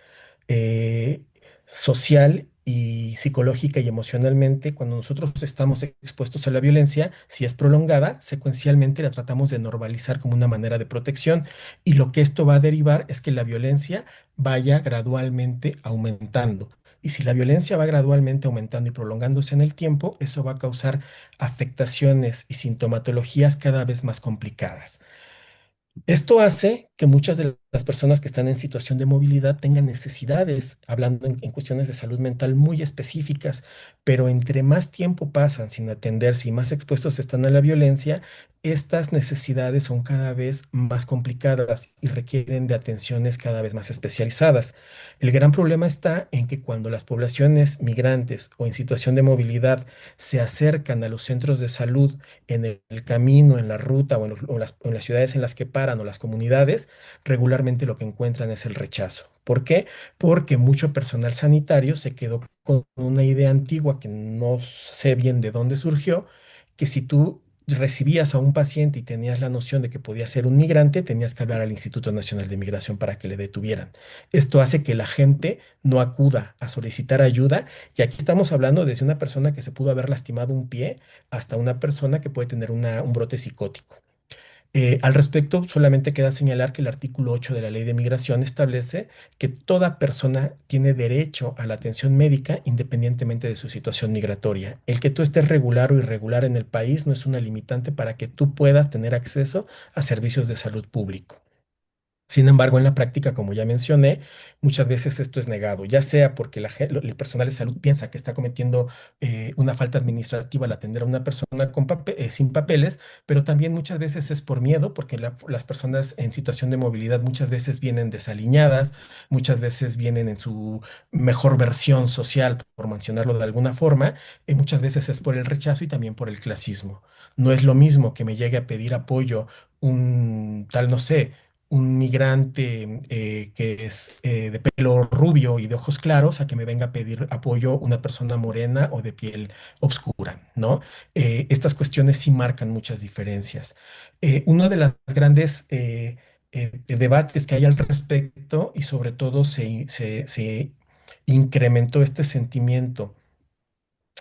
eh, social y psicológica y emocionalmente, cuando nosotros estamos expuestos a la violencia, si es prolongada, secuencialmente la tratamos de normalizar como una manera de protección y lo que esto va a derivar es que la violencia vaya gradualmente aumentando. Y si la violencia va gradualmente aumentando y prolongándose en el tiempo, eso va a causar afectaciones y sintomatologías cada vez más complicadas. Esto hace que muchas de las personas que están en situación de movilidad tengan necesidades, hablando en cuestiones de salud mental muy específicas, pero entre más tiempo pasan sin atenderse y más expuestos están a la violencia, estas necesidades son cada vez más complicadas y requieren de atenciones cada vez más especializadas. El gran problema está en que cuando las poblaciones migrantes o en situación de movilidad se acercan a los centros de salud, en el camino, en la ruta o en las ciudades en las que paran o las comunidades, regularmente lo que encuentran es el rechazo. ¿Por qué? Porque mucho personal sanitario se quedó con una idea antigua que no sé bien de dónde surgió, que si tú recibías a un paciente y tenías la noción de que podía ser un migrante, tenías que hablar al Instituto Nacional de Migración para que le detuvieran. Esto hace que la gente no acuda a solicitar ayuda y aquí estamos hablando desde una persona que se pudo haber lastimado un pie hasta una persona que puede tener un brote psicótico. Al respecto, solamente queda señalar que el artículo 8 de la Ley de Migración establece que toda persona tiene derecho a la atención médica independientemente de su situación migratoria. El que tú estés regular o irregular en el país no es una limitante para que tú puedas tener acceso a servicios de salud público. Sin embargo, en la práctica, como ya mencioné, muchas veces esto es negado, ya sea porque el personal de salud piensa que está cometiendo una falta administrativa al atender a una persona sin papeles, pero también muchas veces es por miedo, porque las personas en situación de movilidad muchas veces vienen desaliñadas, muchas veces vienen en su mejor versión social, por mencionarlo de alguna forma, y muchas veces es por el rechazo y también por el clasismo. No es lo mismo que me llegue a pedir apoyo un tal, no sé, un migrante que es de pelo rubio y de ojos claros a que me venga a pedir apoyo una persona morena o de piel oscura, ¿no? Estas cuestiones sí marcan muchas diferencias. Uno de los grandes debates que hay al respecto y sobre todo se incrementó este sentimiento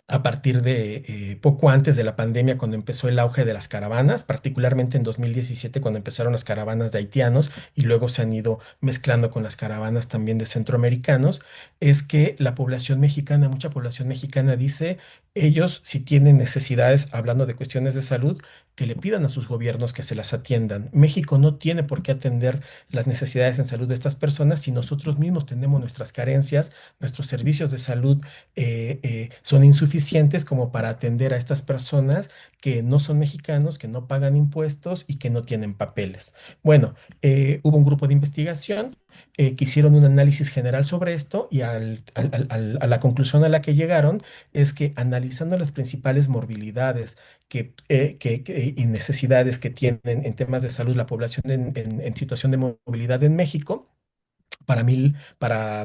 a partir de poco antes de la pandemia, cuando empezó el auge de las caravanas, particularmente en 2017, cuando empezaron las caravanas de haitianos y luego se han ido mezclando con las caravanas también de centroamericanos, es que la población mexicana, mucha población mexicana dice, ellos si tienen necesidades, hablando de cuestiones de salud, que le pidan a sus gobiernos que se las atiendan. México no tiene por qué atender las necesidades en salud de estas personas si nosotros mismos tenemos nuestras carencias, nuestros servicios de salud son insuficientes como para atender a estas personas que no son mexicanos, que no pagan impuestos y que no tienen papeles. Bueno, hubo un grupo de investigación que hicieron un análisis general sobre esto y a la conclusión a la que llegaron es que analizando las principales morbilidades y necesidades que tienen en temas de salud la población en situación de movilidad en México, para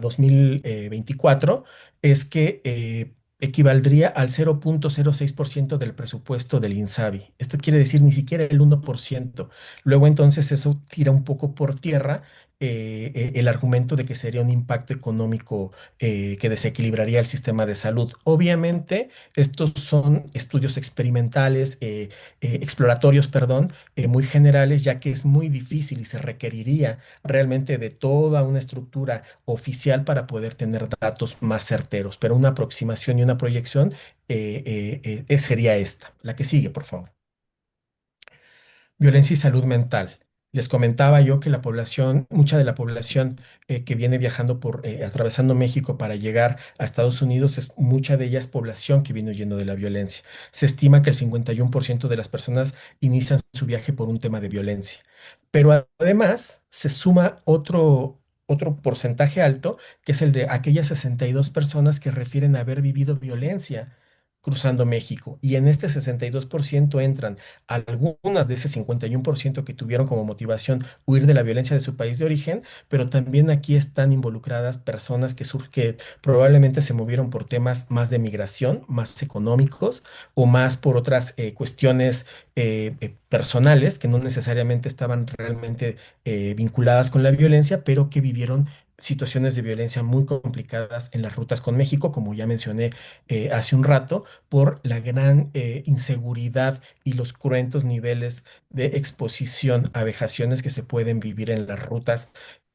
2024 es que equivaldría al 0,06% del presupuesto del INSABI. Esto quiere decir ni siquiera el 1%. Luego entonces eso tira un poco por tierra el argumento de que sería un impacto económico que desequilibraría el sistema de salud. Obviamente, estos son estudios experimentales, exploratorios, perdón, muy generales, ya que es muy difícil y se requeriría realmente de toda una estructura oficial para poder tener datos más certeros, pero una aproximación y una proyección sería esta. La que sigue, por favor. Violencia y salud mental. Les comentaba yo que la población, mucha de la población que viene viajando atravesando México para llegar a Estados Unidos, mucha de ella es población que viene huyendo de la violencia. Se estima que el 51% de las personas inician su viaje por un tema de violencia. Pero además se suma otro porcentaje alto, que es el de aquellas 62 personas que refieren haber vivido violencia cruzando México. Y en este 62% entran algunas de ese 51% que tuvieron como motivación huir de la violencia de su país de origen, pero también aquí están involucradas personas que probablemente se movieron por temas más de migración, más económicos o más por otras cuestiones personales que no necesariamente estaban realmente vinculadas con la violencia, pero que vivieron situaciones de violencia muy complicadas en las rutas con México, como ya mencioné hace un rato, por la gran inseguridad y los cruentos niveles de exposición a vejaciones que se pueden vivir en las rutas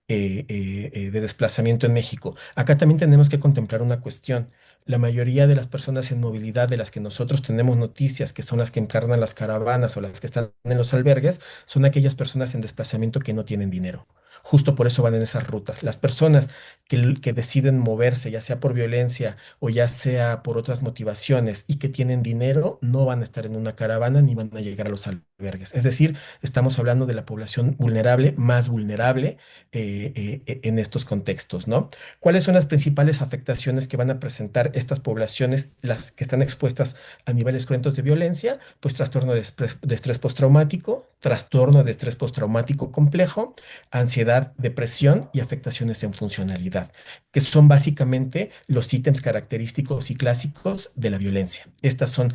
de desplazamiento en México. Acá también tenemos que contemplar una cuestión. La mayoría de las personas en movilidad de las que nosotros tenemos noticias, que son las que encarnan las caravanas o las que están en los albergues, son aquellas personas en desplazamiento que no tienen dinero. Justo por eso van en esas rutas. Las personas que deciden moverse, ya sea por violencia o ya sea por otras motivaciones y que tienen dinero, no van a estar en una caravana ni van a llegar a los albergues. Es decir, estamos hablando de la población vulnerable, más vulnerable en estos contextos, ¿no? ¿Cuáles son las principales afectaciones que van a presentar estas poblaciones, las que están expuestas a niveles cruentos de violencia? Pues trastorno de estrés postraumático, trastorno de estrés postraumático complejo, ansiedad, depresión y afectaciones en funcionalidad, que son básicamente los ítems característicos y clásicos de la violencia. Estas son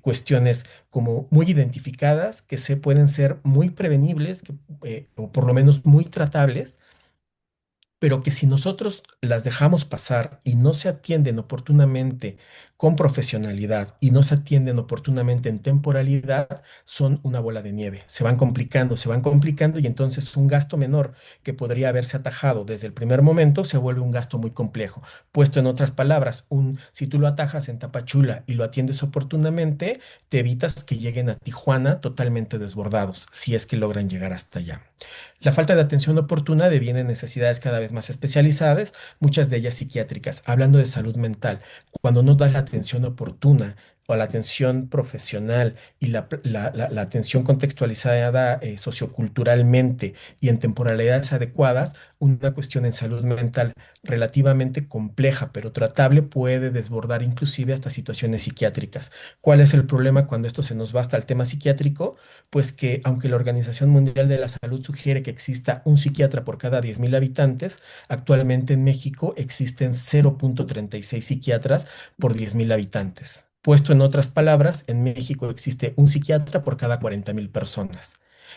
cuestiones como muy identificadas, que se pueden ser muy prevenibles, o por lo menos muy tratables, pero que si nosotros las dejamos pasar y no se atienden oportunamente con profesionalidad y no se atienden oportunamente en temporalidad, son una bola de nieve. Se van complicando y entonces un gasto menor que podría haberse atajado desde el primer momento se vuelve un gasto muy complejo. Puesto en otras palabras, si tú lo atajas en Tapachula y lo atiendes oportunamente, te evitas que lleguen a Tijuana totalmente desbordados, si es que logran llegar hasta allá. La falta de atención oportuna deviene en necesidades cada vez más especializadas, muchas de ellas psiquiátricas. Hablando de salud mental, cuando no das la atención oportuna o la atención profesional y la atención contextualizada socioculturalmente y en temporalidades adecuadas, una cuestión en salud mental relativamente compleja pero tratable puede desbordar inclusive hasta situaciones psiquiátricas. ¿Cuál es el problema cuando esto se nos va hasta el tema psiquiátrico? Pues que aunque la Organización Mundial de la Salud sugiere que exista un psiquiatra por cada 10.000 habitantes, actualmente en México existen 0,36 psiquiatras por 10.000 habitantes. Puesto en otras palabras, en México existe un psiquiatra por cada 40.000 personas.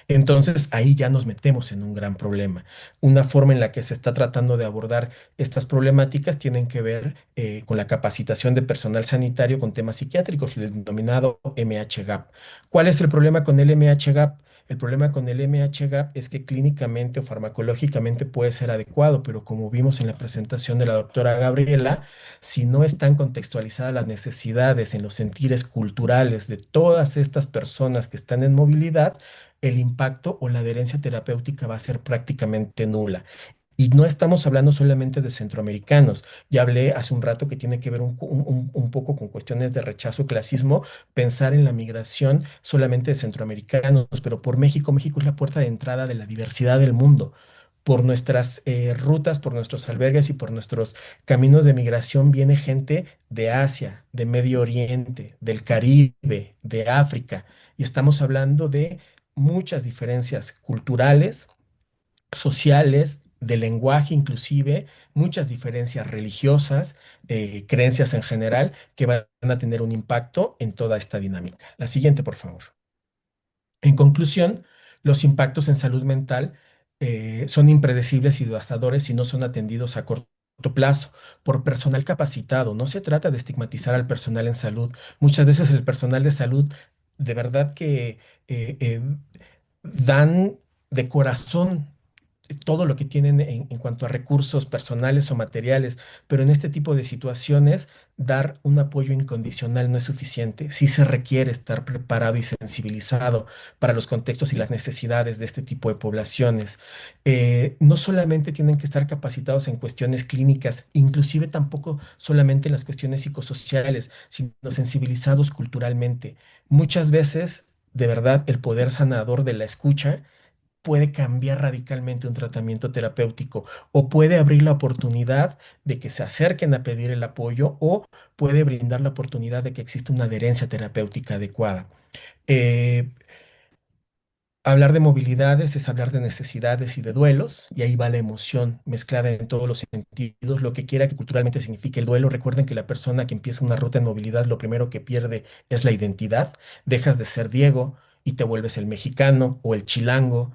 Entonces ahí ya nos metemos en un gran problema. Una forma en la que se está tratando de abordar estas problemáticas tienen que ver con la capacitación de personal sanitario con temas psiquiátricos, el denominado MHGAP. ¿Cuál es el problema con el MHGAP? El problema con el MHGAP es que clínicamente o farmacológicamente puede ser adecuado, pero como vimos en la presentación de la doctora Gabriela, si no están contextualizadas las necesidades en los sentires culturales de todas estas personas que están en movilidad, el impacto o la adherencia terapéutica va a ser prácticamente nula. Y no estamos hablando solamente de centroamericanos. Ya hablé hace un rato que tiene que ver un poco con cuestiones de rechazo, clasismo, pensar en la migración solamente de centroamericanos, pero por México. México es la puerta de entrada de la diversidad del mundo. Por nuestras rutas, por nuestros albergues y por nuestros caminos de migración viene gente de Asia, de Medio Oriente, del Caribe, de África. Y estamos hablando de muchas diferencias culturales, sociales, de lenguaje inclusive, muchas diferencias religiosas, creencias en general, que van a tener un impacto en toda esta dinámica. La siguiente, por favor. En conclusión, los impactos en salud mental son impredecibles y devastadores si no son atendidos a corto plazo por personal capacitado. No se trata de estigmatizar al personal en salud. Muchas veces el personal de salud de verdad que dan de corazón todo lo que tienen en cuanto a recursos personales o materiales, pero en este tipo de situaciones dar un apoyo incondicional no es suficiente. Sí se requiere estar preparado y sensibilizado para los contextos y las necesidades de este tipo de poblaciones. No solamente tienen que estar capacitados en cuestiones clínicas, inclusive tampoco solamente en las cuestiones psicosociales, sino sensibilizados culturalmente. Muchas veces, de verdad, el poder sanador de la escucha puede cambiar radicalmente un tratamiento terapéutico o puede abrir la oportunidad de que se acerquen a pedir el apoyo o puede brindar la oportunidad de que exista una adherencia terapéutica adecuada. Eh, Hablar de movilidades es hablar de necesidades y de duelos, y ahí va la emoción mezclada en todos los sentidos, lo que quiera que culturalmente signifique el duelo. Recuerden que la persona que empieza una ruta en movilidad, lo primero que pierde es la identidad. Dejas de ser Diego y te vuelves el mexicano o el chilango,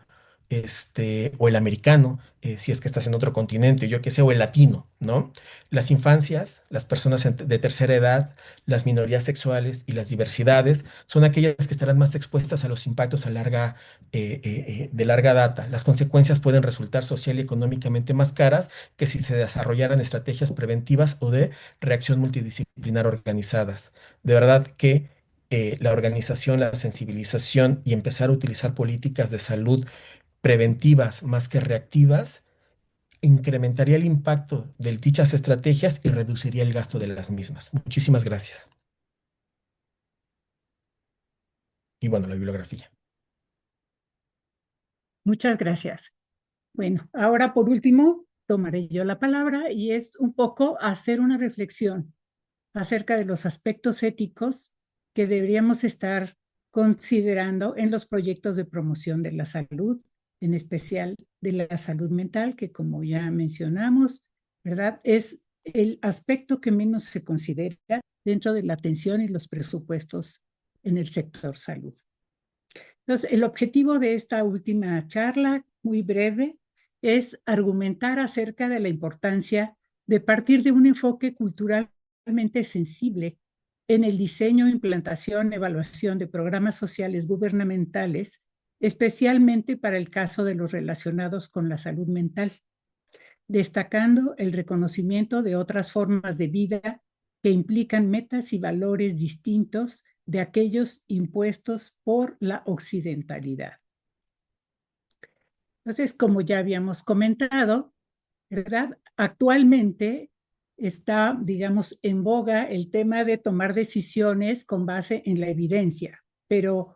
o el americano, si es que estás en otro continente, yo qué sé, o el latino, ¿no? Las infancias, las personas de tercera edad, las minorías sexuales y las diversidades son aquellas que estarán más expuestas a los impactos de larga data. Las consecuencias pueden resultar social y económicamente más caras que si se desarrollaran estrategias preventivas o de reacción multidisciplinar organizadas. De verdad que la organización, la sensibilización y empezar a utilizar políticas de salud preventivas más que reactivas incrementaría el impacto de dichas estrategias y reduciría el gasto de las mismas. Muchísimas gracias. Y bueno, la bibliografía. Muchas gracias. Bueno, ahora por último, tomaré yo la palabra y es un poco hacer una reflexión acerca de los aspectos éticos que deberíamos estar considerando en los proyectos de promoción de la salud, en especial de la salud mental, que como ya mencionamos, ¿verdad? Es el aspecto que menos se considera dentro de la atención y los presupuestos en el sector salud. Entonces, el objetivo de esta última charla, muy breve, es argumentar acerca de la importancia de partir de un enfoque culturalmente sensible en el diseño, implantación, evaluación de programas sociales gubernamentales, especialmente para el caso de los relacionados con la salud mental, destacando el reconocimiento de otras formas de vida que implican metas y valores distintos de aquellos impuestos por la occidentalidad. Entonces, como ya habíamos comentado, ¿verdad? Actualmente está, digamos, en boga el tema de tomar decisiones con base en la evidencia. Pero,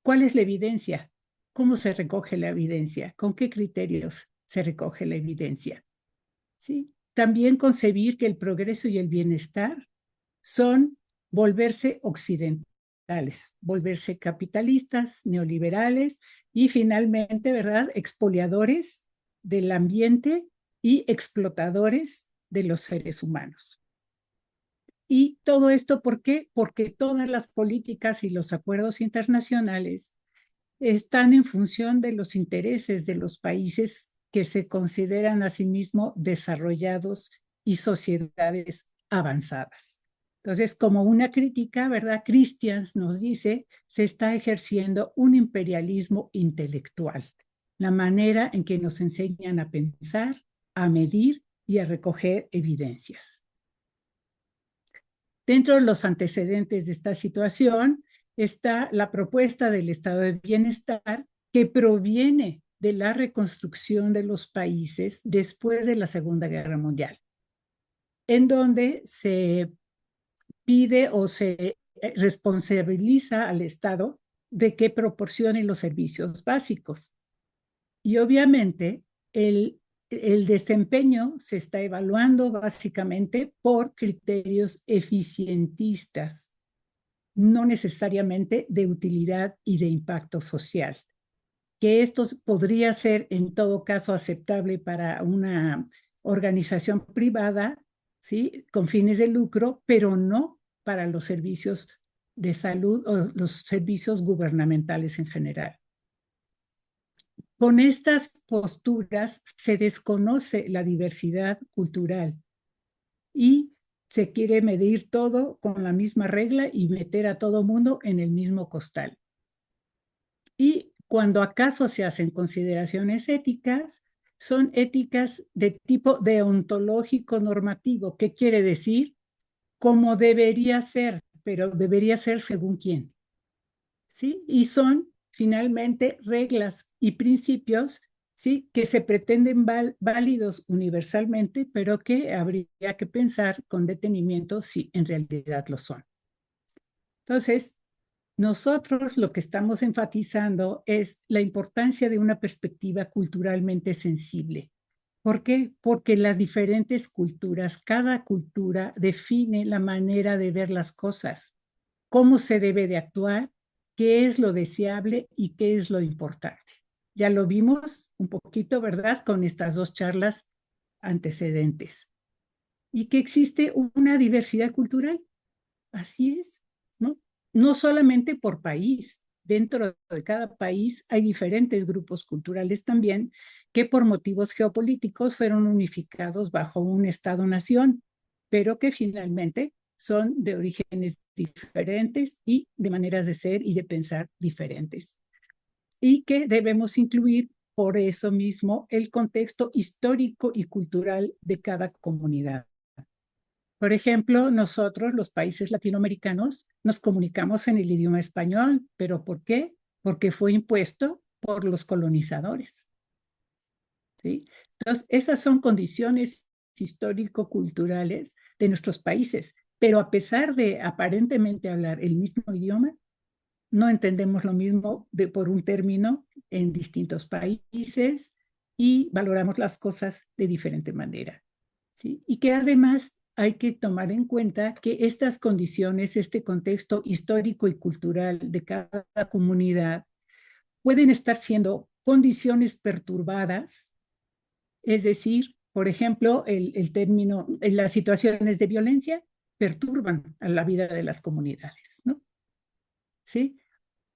¿cuál es la evidencia? ¿Cómo se recoge la evidencia? ¿Con qué criterios se recoge la evidencia? ¿Sí? También concebir que el progreso y el bienestar son volverse occidentales, volverse capitalistas, neoliberales y finalmente, ¿verdad?, expoliadores del ambiente y explotadores de los seres humanos. Y todo esto, ¿por qué? Porque todas las políticas y los acuerdos internacionales están en función de los intereses de los países que se consideran a sí mismos desarrollados y sociedades avanzadas. Entonces, como una crítica, ¿verdad? Christians nos dice, se está ejerciendo un imperialismo intelectual, la manera en que nos enseñan a pensar, a medir y a recoger evidencias. Dentro de los antecedentes de esta situación está la propuesta del estado de bienestar que proviene de la reconstrucción de los países después de la Segunda Guerra Mundial, en donde se pide o se responsabiliza al Estado de que proporcione los servicios básicos. Y obviamente el desempeño se está evaluando básicamente por criterios eficientistas, no necesariamente de utilidad y de impacto social. que esto podría ser en todo caso aceptable para una organización privada, ¿sí? Con fines de lucro, pero no para los servicios de salud o los servicios gubernamentales en general. Con estas posturas se desconoce la diversidad cultural y se quiere medir todo con la misma regla y meter a todo mundo en el mismo costal. Y cuando acaso se hacen consideraciones éticas, son éticas de tipo deontológico normativo. ¿Qué quiere decir? Como debería ser, pero debería ser según quién. ¿Sí? Y son finalmente reglas y principios, ¿sí? Que se pretenden válidos universalmente, pero que habría que pensar con detenimiento si en realidad lo son. Entonces, nosotros lo que estamos enfatizando es la importancia de una perspectiva culturalmente sensible. ¿Por qué? Porque las diferentes culturas, cada cultura define la manera de ver las cosas, cómo se debe de actuar, qué es lo deseable y qué es lo importante. Ya lo vimos un poquito, ¿verdad? Con estas dos charlas antecedentes. Y que existe una diversidad cultural. Así es, ¿no? No solamente por país. Dentro de cada país hay diferentes grupos culturales también que por motivos geopolíticos fueron unificados bajo un Estado-nación, pero que finalmente son de orígenes diferentes y de maneras de ser y de pensar diferentes. Y que debemos incluir por eso mismo el contexto histórico y cultural de cada comunidad. Por ejemplo, nosotros, los países latinoamericanos, nos comunicamos en el idioma español, pero ¿por qué? Porque fue impuesto por los colonizadores. ¿Sí? Entonces, esas son condiciones histórico-culturales de nuestros países, pero a pesar de aparentemente hablar el mismo idioma, no entendemos lo mismo por un término en distintos países y valoramos las cosas de diferente manera. ¿Sí? Y que además hay que tomar en cuenta que estas condiciones, este contexto histórico y cultural de cada comunidad pueden estar siendo condiciones perturbadas, es decir, por ejemplo, el término, las situaciones de violencia perturban a la vida de las comunidades, ¿no? ¿Sí?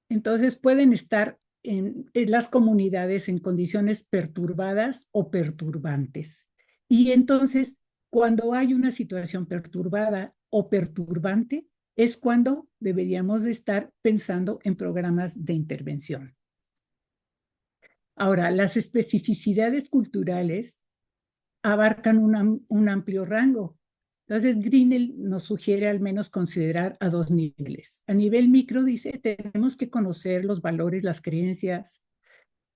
Entonces pueden estar en las comunidades en condiciones perturbadas o perturbantes. Y entonces, cuando hay una situación perturbada o perturbante, es cuando deberíamos de estar pensando en programas de intervención. Ahora, las especificidades culturales abarcan un amplio rango. Entonces, Grinnell nos sugiere al menos considerar a dos niveles. A nivel micro dice, tenemos que conocer los valores, las creencias,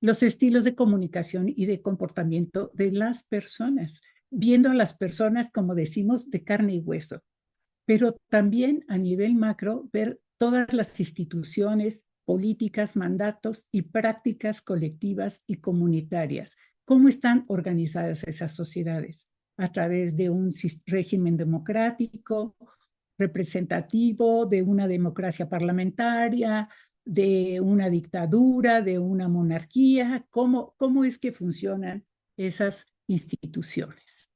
los estilos de comunicación y de comportamiento de las personas, viendo a las personas, como decimos, de carne y hueso. Pero también a nivel macro, ver todas las instituciones, políticas, mandatos y prácticas colectivas y comunitarias. ¿Cómo están organizadas esas sociedades? A través de un régimen democrático, representativo, de una democracia parlamentaria, de una dictadura, de una monarquía. ¿Cómo es que funcionan esas instituciones?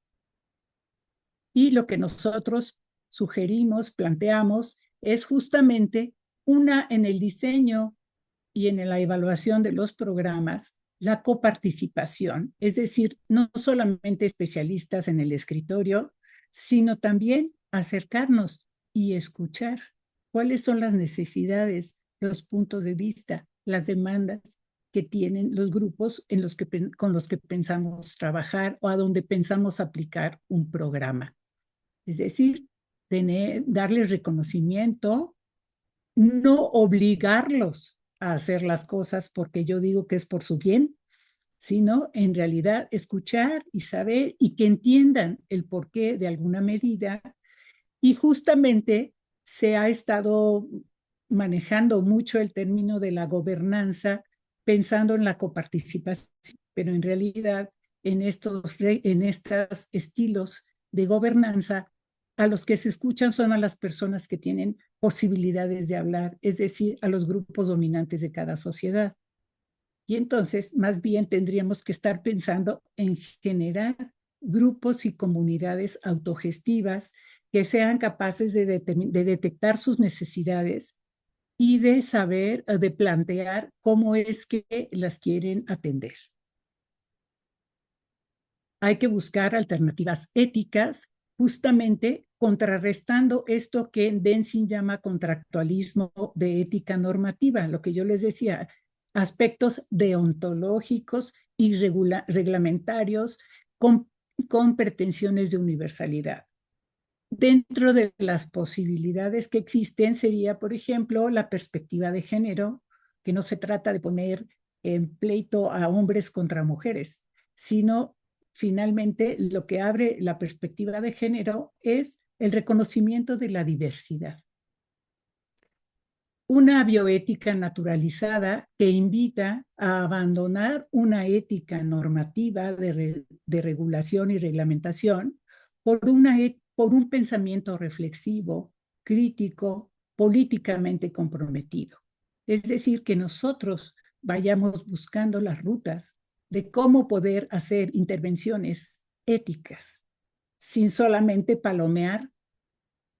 Y lo que nosotros sugerimos, planteamos, es justamente en el diseño y en la evaluación de los programas, la coparticipación, es decir, no solamente especialistas en el escritorio, sino también acercarnos y escuchar cuáles son las necesidades, los puntos de vista, las demandas que tienen los grupos con los que pensamos trabajar o a donde pensamos aplicar un programa. Es decir, darles reconocimiento, no obligarlos a hacer las cosas porque yo digo que es por su bien, sino en realidad escuchar y saber y que entiendan el porqué de alguna medida. Y justamente se ha estado manejando mucho el término de la gobernanza pensando en la coparticipación, pero en realidad en estos estilos de gobernanza, a los que se escuchan son a las personas que tienen posibilidades de hablar, es decir, a los grupos dominantes de cada sociedad. Y entonces, más bien tendríamos que estar pensando en generar grupos y comunidades autogestivas que sean capaces de detectar sus necesidades y de saber, de plantear cómo es que las quieren atender. Hay que buscar alternativas éticas, justamente contrarrestando esto que Denzin llama contractualismo de ética normativa, lo que yo les decía, aspectos deontológicos y reglamentarios con pretensiones de universalidad. Dentro de las posibilidades que existen sería, por ejemplo, la perspectiva de género, que no se trata de poner en pleito a hombres contra mujeres, sino finalmente lo que abre la perspectiva de género es el reconocimiento de la diversidad. Una bioética naturalizada que invita a abandonar una ética normativa de regulación y reglamentación por un pensamiento reflexivo, crítico, políticamente comprometido. Es decir, que nosotros vayamos buscando las rutas de cómo poder hacer intervenciones éticas, sin solamente palomear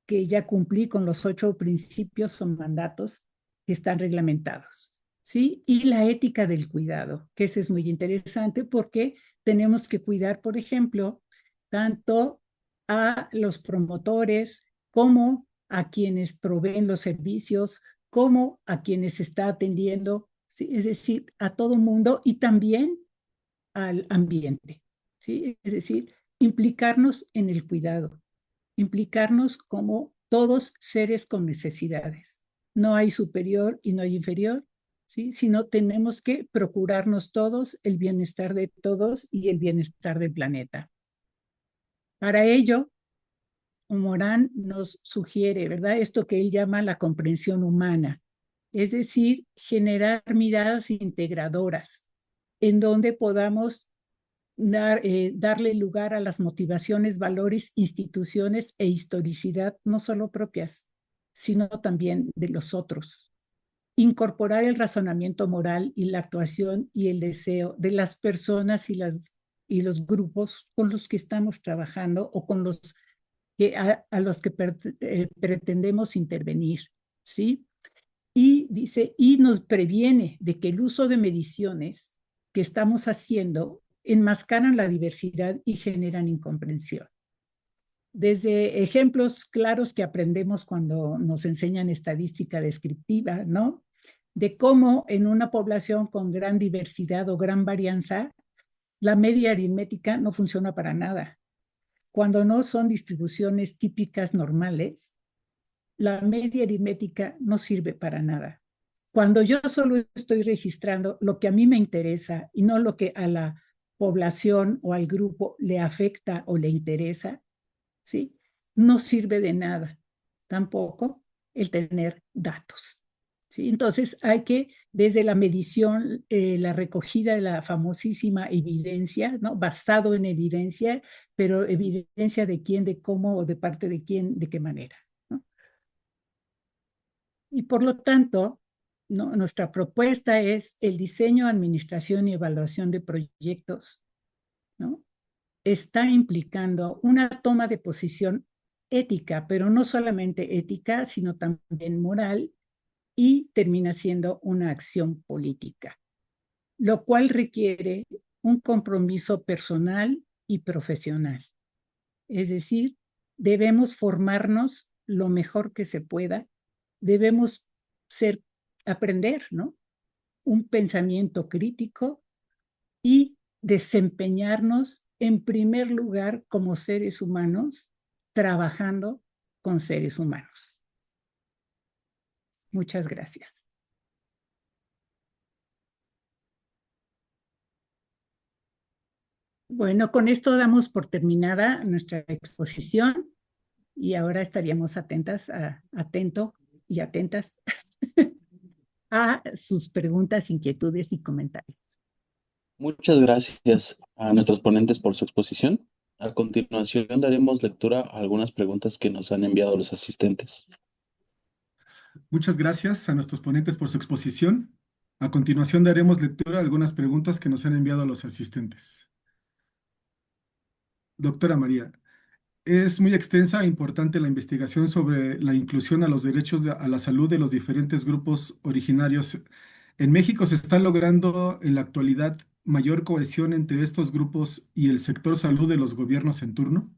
que ya cumplí con los 8 principios o mandatos que están reglamentados, ¿sí? Y la ética del cuidado, que ese es muy interesante porque tenemos que cuidar, por ejemplo, tanto a los promotores como a quienes proveen los servicios, como a quienes está atendiendo, ¿sí? Es decir, a todo mundo y también al ambiente, ¿sí? Es decir, implicarnos en el cuidado, implicarnos como todos seres con necesidades. No hay superior y no hay inferior, ¿sí? Sino tenemos que procurarnos todos el bienestar de todos y el bienestar del planeta. Para ello, Morán nos sugiere, ¿verdad? Esto que él llama la comprensión humana, es decir, generar miradas integradoras en donde podamos darle lugar a las motivaciones, valores, instituciones e historicidad, no solo propias, sino también de los otros. Incorporar el razonamiento moral y la actuación y el deseo de las personas y los grupos con los que estamos trabajando o con los que, a los que pretendemos intervenir, ¿sí? Y dice, y nos previene de que el uso de mediciones que estamos haciendo enmascaran la diversidad y generan incomprensión. Desde ejemplos claros que aprendemos cuando nos enseñan estadística descriptiva, ¿no? De cómo en una población con gran diversidad o gran varianza, la media aritmética no funciona para nada. Cuando no son distribuciones típicas normales, la media aritmética no sirve para nada. Cuando yo solo estoy registrando lo que a mí me interesa y no lo que a la población o al grupo le afecta o le interesa, ¿sí? No sirve de nada tampoco el tener datos, ¿sí? Entonces hay que, desde la medición, la recogida de la famosísima evidencia, ¿no? Basado en evidencia, pero evidencia de quién, de cómo o de parte de quién, de qué manera, ¿no? Y por lo tanto, ¿no? Nuestra propuesta es el diseño, administración y evaluación de proyectos, ¿no? Está implicando una toma de posición ética, pero no solamente ética, sino también moral, y termina siendo una acción política, lo cual requiere un compromiso personal y profesional. Es decir, debemos formarnos lo mejor que se pueda, debemos aprender, ¿no? Un pensamiento crítico y desempeñarnos en primer lugar como seres humanos, trabajando con seres humanos. Muchas gracias. Bueno, con esto damos por terminada nuestra exposición y ahora estaríamos atentas y atentas a sus preguntas, inquietudes y comentarios. Muchas gracias a nuestros ponentes por su exposición. A continuación daremos lectura a algunas preguntas que nos han enviado los asistentes. Muchas gracias a nuestros ponentes por su exposición. A continuación daremos lectura a algunas preguntas que nos han enviado los asistentes. Doctora María, es muy extensa e importante la investigación sobre la inclusión a los derechos a la salud de los diferentes grupos originarios. En México se está logrando en la actualidad mayor cohesión entre estos grupos y el sector salud de los gobiernos en turno.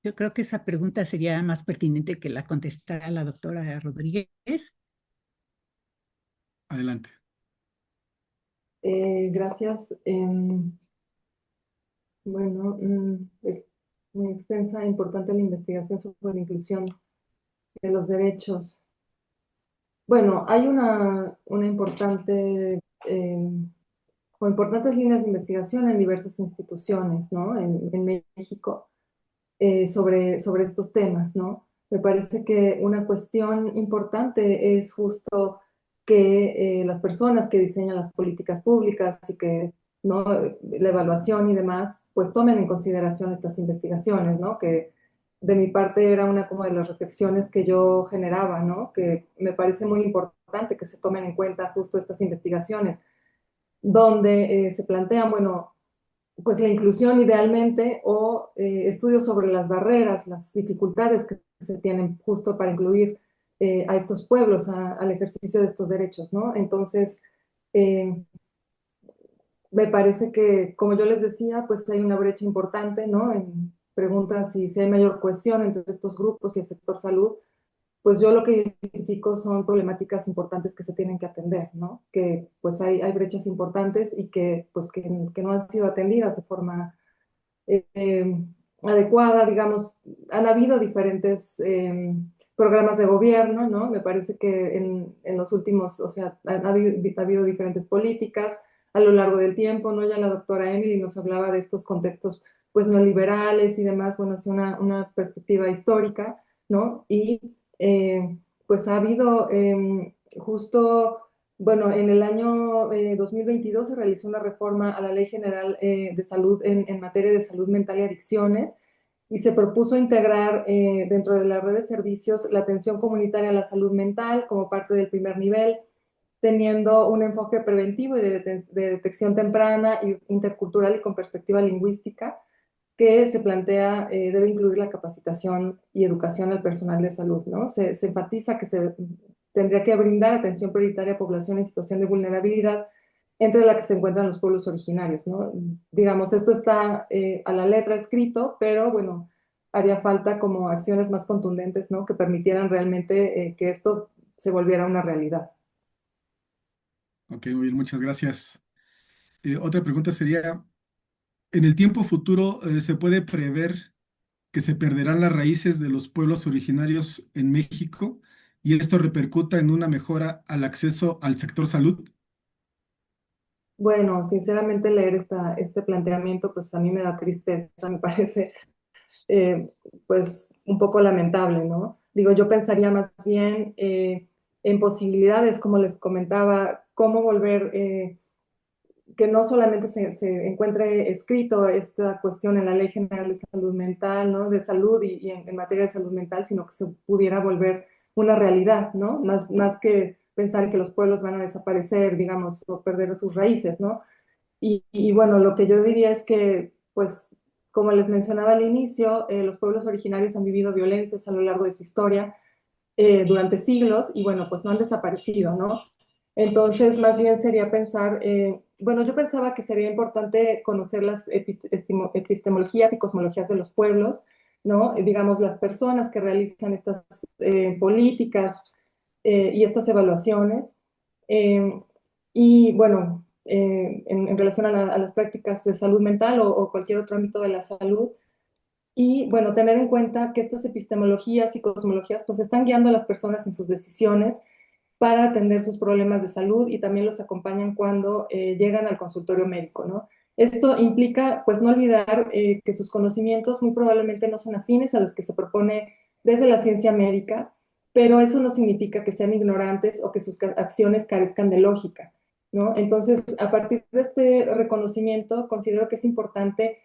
Yo creo que esa pregunta sería más pertinente que la contestara la doctora Rodríguez. Adelante. Gracias. Bueno, es muy extensa e importante la investigación sobre la inclusión de los derechos. Bueno, hay una importante, o importantes líneas de investigación en diversas instituciones, ¿no? En México, sobre estos temas, ¿no? Me parece que una cuestión importante es justo que las personas que diseñan las políticas públicas y que, ¿no? La evaluación y demás, pues tomen en consideración estas investigaciones, ¿no? Que de mi parte era una como de las reflexiones que yo generaba, ¿no? Que me parece muy importante que se tomen en cuenta justo estas investigaciones, donde se plantean, bueno, pues la inclusión idealmente o estudios sobre las barreras, las dificultades que se tienen justo para incluir a estos pueblos al ejercicio de estos derechos, ¿no? Entonces, eh, me parece que, como yo les decía, pues hay una brecha importante, ¿no? En preguntas si hay mayor cohesión entre estos grupos y el sector salud, pues yo lo que identifico son problemáticas importantes que se tienen que atender, ¿no? Que pues hay brechas importantes y que pues que no han sido atendidas de forma eh, adecuada, digamos, han habido diferentes programas de gobierno, ¿no? Me parece que en los últimos, o sea, ha habido diferentes políticas a lo largo del tiempo, ¿no? Ya la doctora Emily nos hablaba de estos contextos, pues, neoliberales y demás, bueno, es una perspectiva histórica, ¿no? Y pues ha habido justo bueno, en el año 2022 se realizó una reforma a la Ley General de Salud en materia de salud mental y adicciones y se propuso integrar dentro de la red de servicios la atención comunitaria a la salud mental como parte del primer nivel, teniendo un enfoque preventivo y de detección temprana, intercultural y con perspectiva lingüística que se plantea debe incluir la capacitación y educación al personal de salud, ¿no? Se enfatiza que se tendría que brindar atención prioritaria a población en situación de vulnerabilidad, entre la que se encuentran los pueblos originarios, ¿no? Digamos, esto está a la letra escrito, pero bueno, haría falta como acciones más contundentes, ¿no? Que permitieran realmente que esto se volviera una realidad. Ok, muy bien, muchas gracias. Otra pregunta sería, ¿en el tiempo futuro se puede prever que se perderán las raíces de los pueblos originarios en México y esto repercuta en una mejora al acceso al sector salud? Bueno, sinceramente leer este planteamiento, pues a mí me da tristeza, me parece eh, pues un poco lamentable, ¿no? Digo, yo pensaría más bien en posibilidades, como les comentaba, cómo volver, que no solamente se encuentre escrito esta cuestión en la Ley General de Salud Mental, ¿no? De salud y en materia de salud mental, sino que se pudiera volver una realidad, ¿no? Más que pensar que los pueblos van a desaparecer, digamos, o perder sus raíces, ¿no? Y bueno, lo que yo diría es que, pues, como les mencionaba al inicio, los pueblos originarios han vivido violencias a lo largo de su historia durante siglos y bueno, pues no han desaparecido, ¿no? Entonces, más bien sería pensar, bueno, yo pensaba que sería importante conocer las epistemologías y cosmologías de los pueblos, ¿no? Digamos, las personas que realizan estas políticas y estas evaluaciones. Eh, y bueno, en relación a las prácticas de salud mental o cualquier otro ámbito de la salud, y bueno, tener en cuenta que estas epistemologías y cosmologías pues están guiando a las personas en sus decisiones para atender sus problemas de salud y también los acompañan cuando llegan al consultorio médico, ¿no? Esto implica pues no olvidar que sus conocimientos muy probablemente no son afines a los que se propone desde la ciencia médica, pero eso no significa que sean ignorantes o que sus acciones carezcan de lógica, ¿no? Entonces, a partir de este reconocimiento, considero que es importante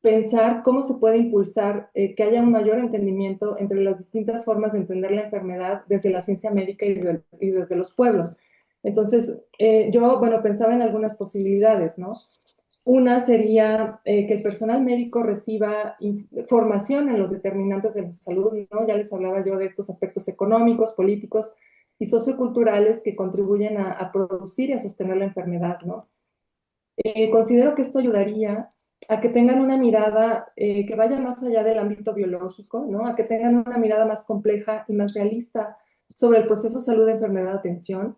pensar cómo se puede impulsar que haya un mayor entendimiento entre las distintas formas de entender la enfermedad desde la ciencia médica y desde los pueblos. Entonces, yo, bueno, pensaba en algunas posibilidades, ¿no? Una sería que el personal médico reciba formación en los determinantes de la salud, ¿no? Ya les hablaba yo de estos aspectos económicos, políticos y socioculturales que contribuyen a producir y a sostener la enfermedad, ¿no? Considero que esto ayudaría a que tengan una mirada que vaya más allá del ámbito biológico, ¿no? A que tengan una mirada más compleja y más realista sobre el proceso salud-enfermedad-atención,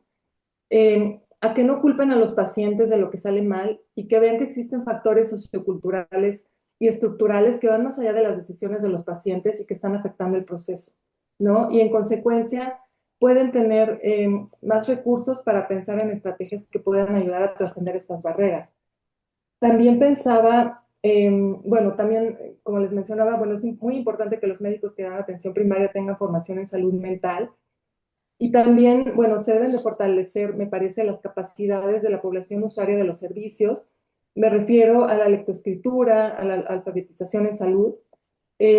a que no culpen a los pacientes de lo que sale mal y que vean que existen factores socioculturales y estructurales que van más allá de las decisiones de los pacientes y que están afectando el proceso, ¿no? Y en consecuencia pueden tener más recursos para pensar en estrategias que puedan ayudar a trascender estas barreras. También pensaba, bueno, también, como les mencionaba, bueno, es muy importante que los médicos que dan atención primaria tengan formación en salud mental y también, bueno, se deben de fortalecer, me parece, las capacidades de la población usuaria de los servicios. Me refiero a la lectoescritura, a la alfabetización en salud,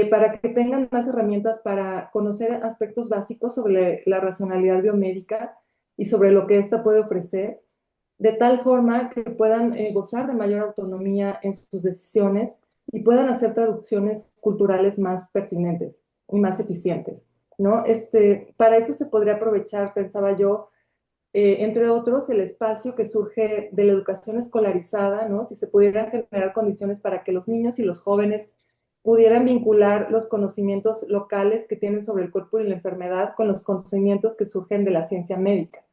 para que tengan más herramientas para conocer aspectos básicos sobre la racionalidad biomédica y sobre lo que ésta puede ofrecer, de tal forma que puedan gozar de mayor autonomía en sus decisiones y puedan hacer traducciones culturales más pertinentes y más eficientes, ¿no? Para esto se podría aprovechar, pensaba yo, entre otros, el espacio que surge de la educación escolarizada, ¿no? Si se pudieran generar condiciones para que los niños y los jóvenes pudieran vincular los conocimientos locales que tienen sobre el cuerpo y la enfermedad con los conocimientos que surgen de la ciencia médica.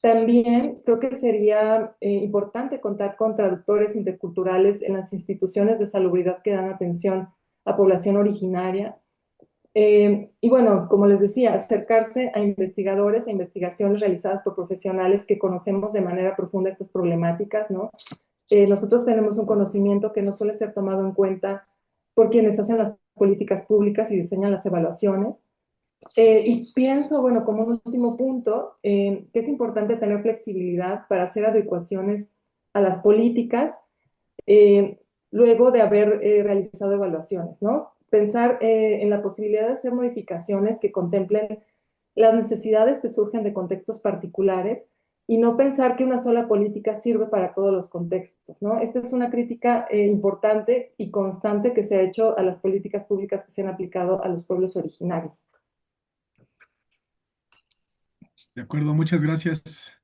También creo que sería importante contar con traductores interculturales en las instituciones de salubridad que dan atención a población originaria. Y bueno, como les decía, acercarse a investigadores e investigaciones realizadas por profesionales que conocemos de manera profunda estas problemáticas, ¿no? Nosotros tenemos un conocimiento que no suele ser tomado en cuenta por quienes hacen las políticas públicas y diseñan las evaluaciones. Y pienso, bueno, como un último punto, que es importante tener flexibilidad para hacer adecuaciones a las políticas eh, luego de haber realizado evaluaciones, ¿no? Pensar en la posibilidad de hacer modificaciones que contemplen las necesidades que surgen de contextos particulares y no pensar que una sola política sirve para todos los contextos, ¿no? Esta es una crítica importante y constante que se ha hecho a las políticas públicas que se han aplicado a los pueblos originarios. De acuerdo, muchas gracias.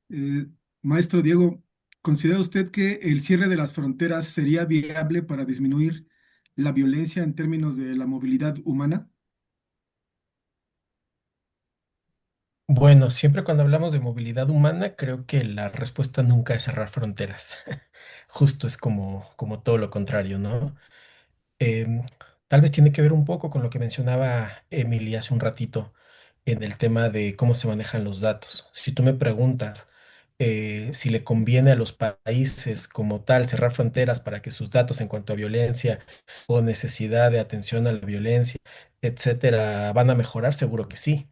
Eh, Maestro Diego, ¿considera usted que el cierre de las fronteras sería viable para disminuir la violencia en términos de la movilidad humana? Bueno, siempre cuando hablamos de movilidad humana, creo que la respuesta nunca es cerrar fronteras. Justo es como todo lo contrario, ¿no? Em, Tal vez tiene que ver un poco con lo que mencionaba Emily hace un ratito en el tema de cómo se manejan los datos. Si tú me preguntas si le conviene a los países como tal cerrar fronteras para que sus datos en cuanto a violencia o necesidad de atención a la violencia, etcétera, van a mejorar, seguro que sí,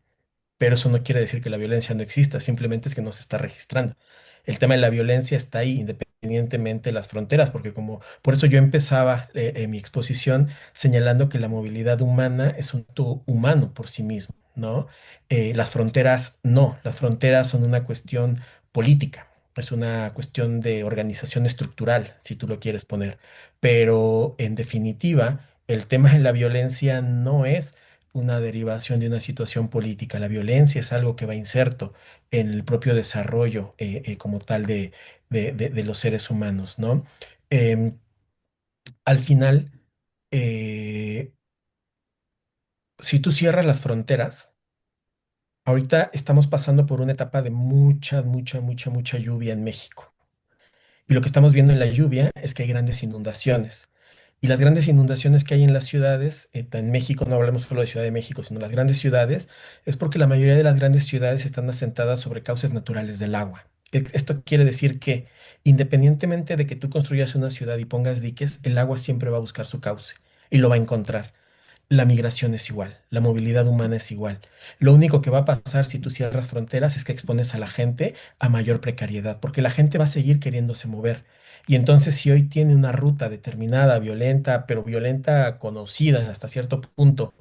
pero eso no quiere decir que la violencia no exista, simplemente es que no se está registrando. El tema de la violencia está ahí independientemente de las fronteras, porque como por eso yo empezaba mi exposición señalando que la movilidad humana es un acto humano por sí mismo, ¿no? Las fronteras no, las fronteras son una cuestión política. Es una cuestión de organización estructural, si tú lo quieres poner. Pero en definitiva, el tema de la violencia no es una derivación de una situación política. La violencia es algo que va inserto en el propio desarrollo como tal de los seres humanos, ¿no? Em, Al final, eh, si tú cierras las fronteras, ahorita estamos pasando por una etapa de mucha lluvia en México. Y lo que estamos viendo en la lluvia es que hay grandes inundaciones. Y las grandes inundaciones que hay en las ciudades, en México, no hablemos solo de Ciudad de México, sino las grandes ciudades, es porque la mayoría de las grandes ciudades están asentadas sobre cauces naturales del agua. Esto quiere decir que independientemente de que tú construyas una ciudad y pongas diques, el agua siempre va a buscar su cauce y lo va a encontrar. la migración es igual, la movilidad humana es igual. Lo único que va a pasar si tú cierras fronteras es que expones a la gente a mayor precariedad, porque la gente va a seguir queriéndose mover. Y entonces si hoy tiene una ruta determinada, violenta, pero violenta conocida hasta cierto punto,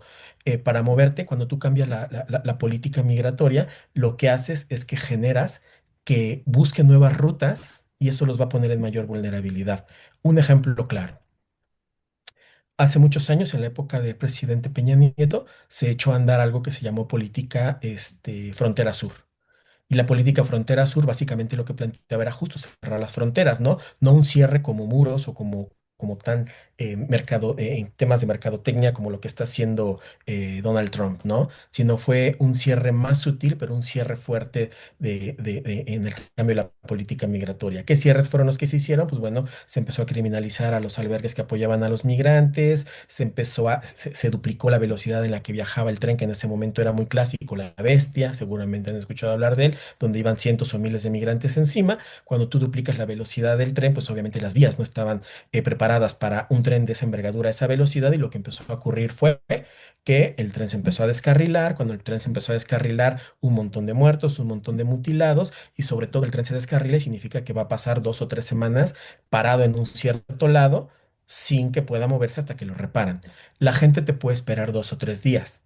para moverte, cuando tú cambias la política migratoria, lo que haces es que generas que busquen nuevas rutas y eso los va a poner en mayor vulnerabilidad. Un ejemplo claro. Hace muchos años, en la época del presidente Peña Nieto, se echó a andar algo que se llamó política frontera sur. Y la política frontera sur básicamente lo que planteaba era justo cerrar las fronteras, ¿no? No un cierre como muros o como tan en temas de mercadotecnia como lo que está haciendo Donald Trump, ¿no? Sino fue un cierre más sutil, pero un cierre fuerte en el cambio de la política migratoria. ¿Qué cierres fueron los que se hicieron? Pues bueno, se empezó a criminalizar a los albergues que apoyaban a los migrantes, se duplicó la velocidad en la que viajaba el tren, que en ese momento era muy clásico, la Bestia, seguramente han escuchado hablar de él, donde iban cientos o miles de migrantes encima. Cuando tú duplicas la velocidad del tren, pues obviamente las vías no estaban preparadas para un tren de esa envergadura, esa velocidad, y lo que empezó a ocurrir fue que el tren se empezó a descarrilar. Cuando el tren se empezó a descarrilar, un montón de muertos, un montón de mutilados, y sobre todo el tren se descarrila y significa que va a pasar 2 o 3 semanas parado en un cierto lado sin que pueda moverse hasta que lo reparan. La gente te puede esperar 2 o 3 días,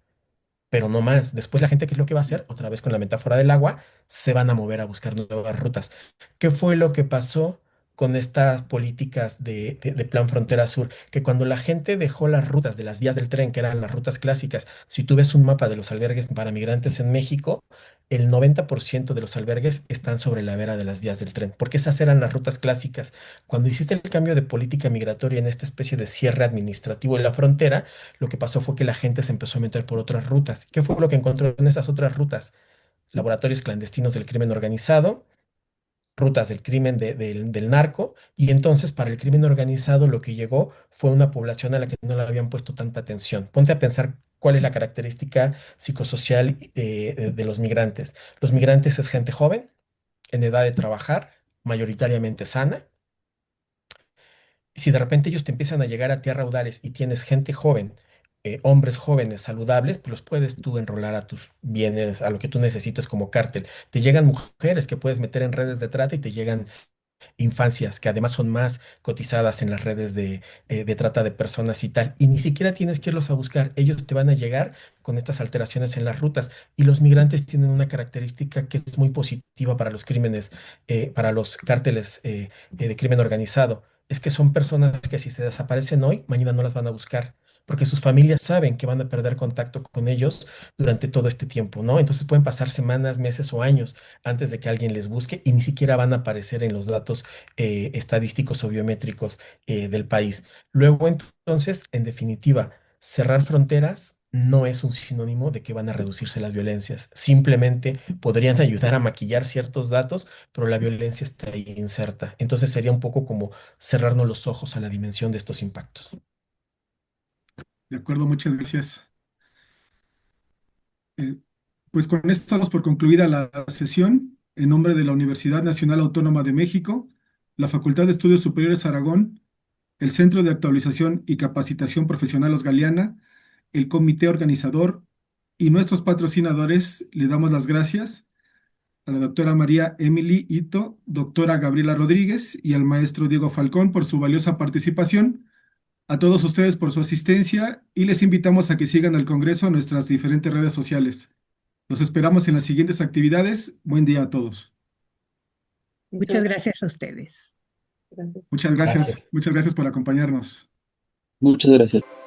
pero no más. Después la gente, ¿qué es lo que va a hacer? Otra vez con la metáfora del agua, se van a mover a buscar nuevas rutas. ¿Qué fue lo que pasó con estas políticas de Plan Frontera Sur? Que cuando la gente dejó las rutas de las vías del tren, que eran las rutas clásicas, si tú ves un mapa de los albergues para migrantes en México, el 90% de los albergues están sobre la vera de las vías del tren, porque esas eran las rutas clásicas. Cuando hiciste el cambio de política migratoria en esta especie de cierre administrativo de la frontera, lo que pasó fue que la gente se empezó a meter por otras rutas. ¿Qué fue lo que encontró en esas otras rutas? Laboratorios clandestinos del crimen organizado, rutas del crimen del narco, y entonces para el crimen organizado lo que llegó fue una población a la que no le habían puesto tanta atención. Ponte a pensar cuál es la característica psicosocial de los migrantes. Los migrantes es gente joven, en edad de trabajar, mayoritariamente sana. Si de repente ellos te empiezan a llegar a ti a raudales y tienes gente joven, hombres jóvenes saludables, pues los puedes tú enrolar a tus bienes, a lo que tú necesites como cártel. Te llegan mujeres que puedes meter en redes de trata y te llegan infancias que además son más cotizadas en las redes de trata de personas y tal. Y ni siquiera tienes que irlos a buscar. Ellos te van a llegar con estas alteraciones en las rutas. Y los migrantes tienen una característica que es muy positiva para los crímenes, para los cárteles de crimen organizado. Es que son personas que si se desaparecen hoy, mañana no las van a buscar. Porque sus familias saben que van a perder contacto con ellos durante todo este tiempo, ¿no? Entonces pueden pasar semanas, meses o años antes de que alguien les busque y ni siquiera van a aparecer en los datos estadísticos o biométricos del país. Luego, entonces, en definitiva, cerrar fronteras no es un sinónimo de que van a reducirse las violencias. Simplemente podrían ayudar a maquillar ciertos datos, pero la violencia está ahí inserta. Entonces sería un poco como cerrarnos los ojos a la dimensión de estos impactos. De acuerdo, muchas gracias. Eh, pues con esto damos por concluida la sesión. En nombre de la Universidad Nacional Autónoma de México, la Facultad de Estudios Superiores Aragón, el Centro de Actualización y Capacitación Profesional Los Galeana, el comité organizador y nuestros patrocinadores, le damos las gracias a la doctora María Emily Ito, doctora Gabriela Rodríguez y al maestro Diego Falcón por su valiosa participación, a todos ustedes por su asistencia y les invitamos a que sigan al Congreso en nuestras diferentes redes sociales. Los esperamos en las siguientes actividades. Buen día a todos. Muchas gracias a ustedes. gracias. Muchas Gracias. gracias. Muchas gracias por acompañarnos. Muchas gracias.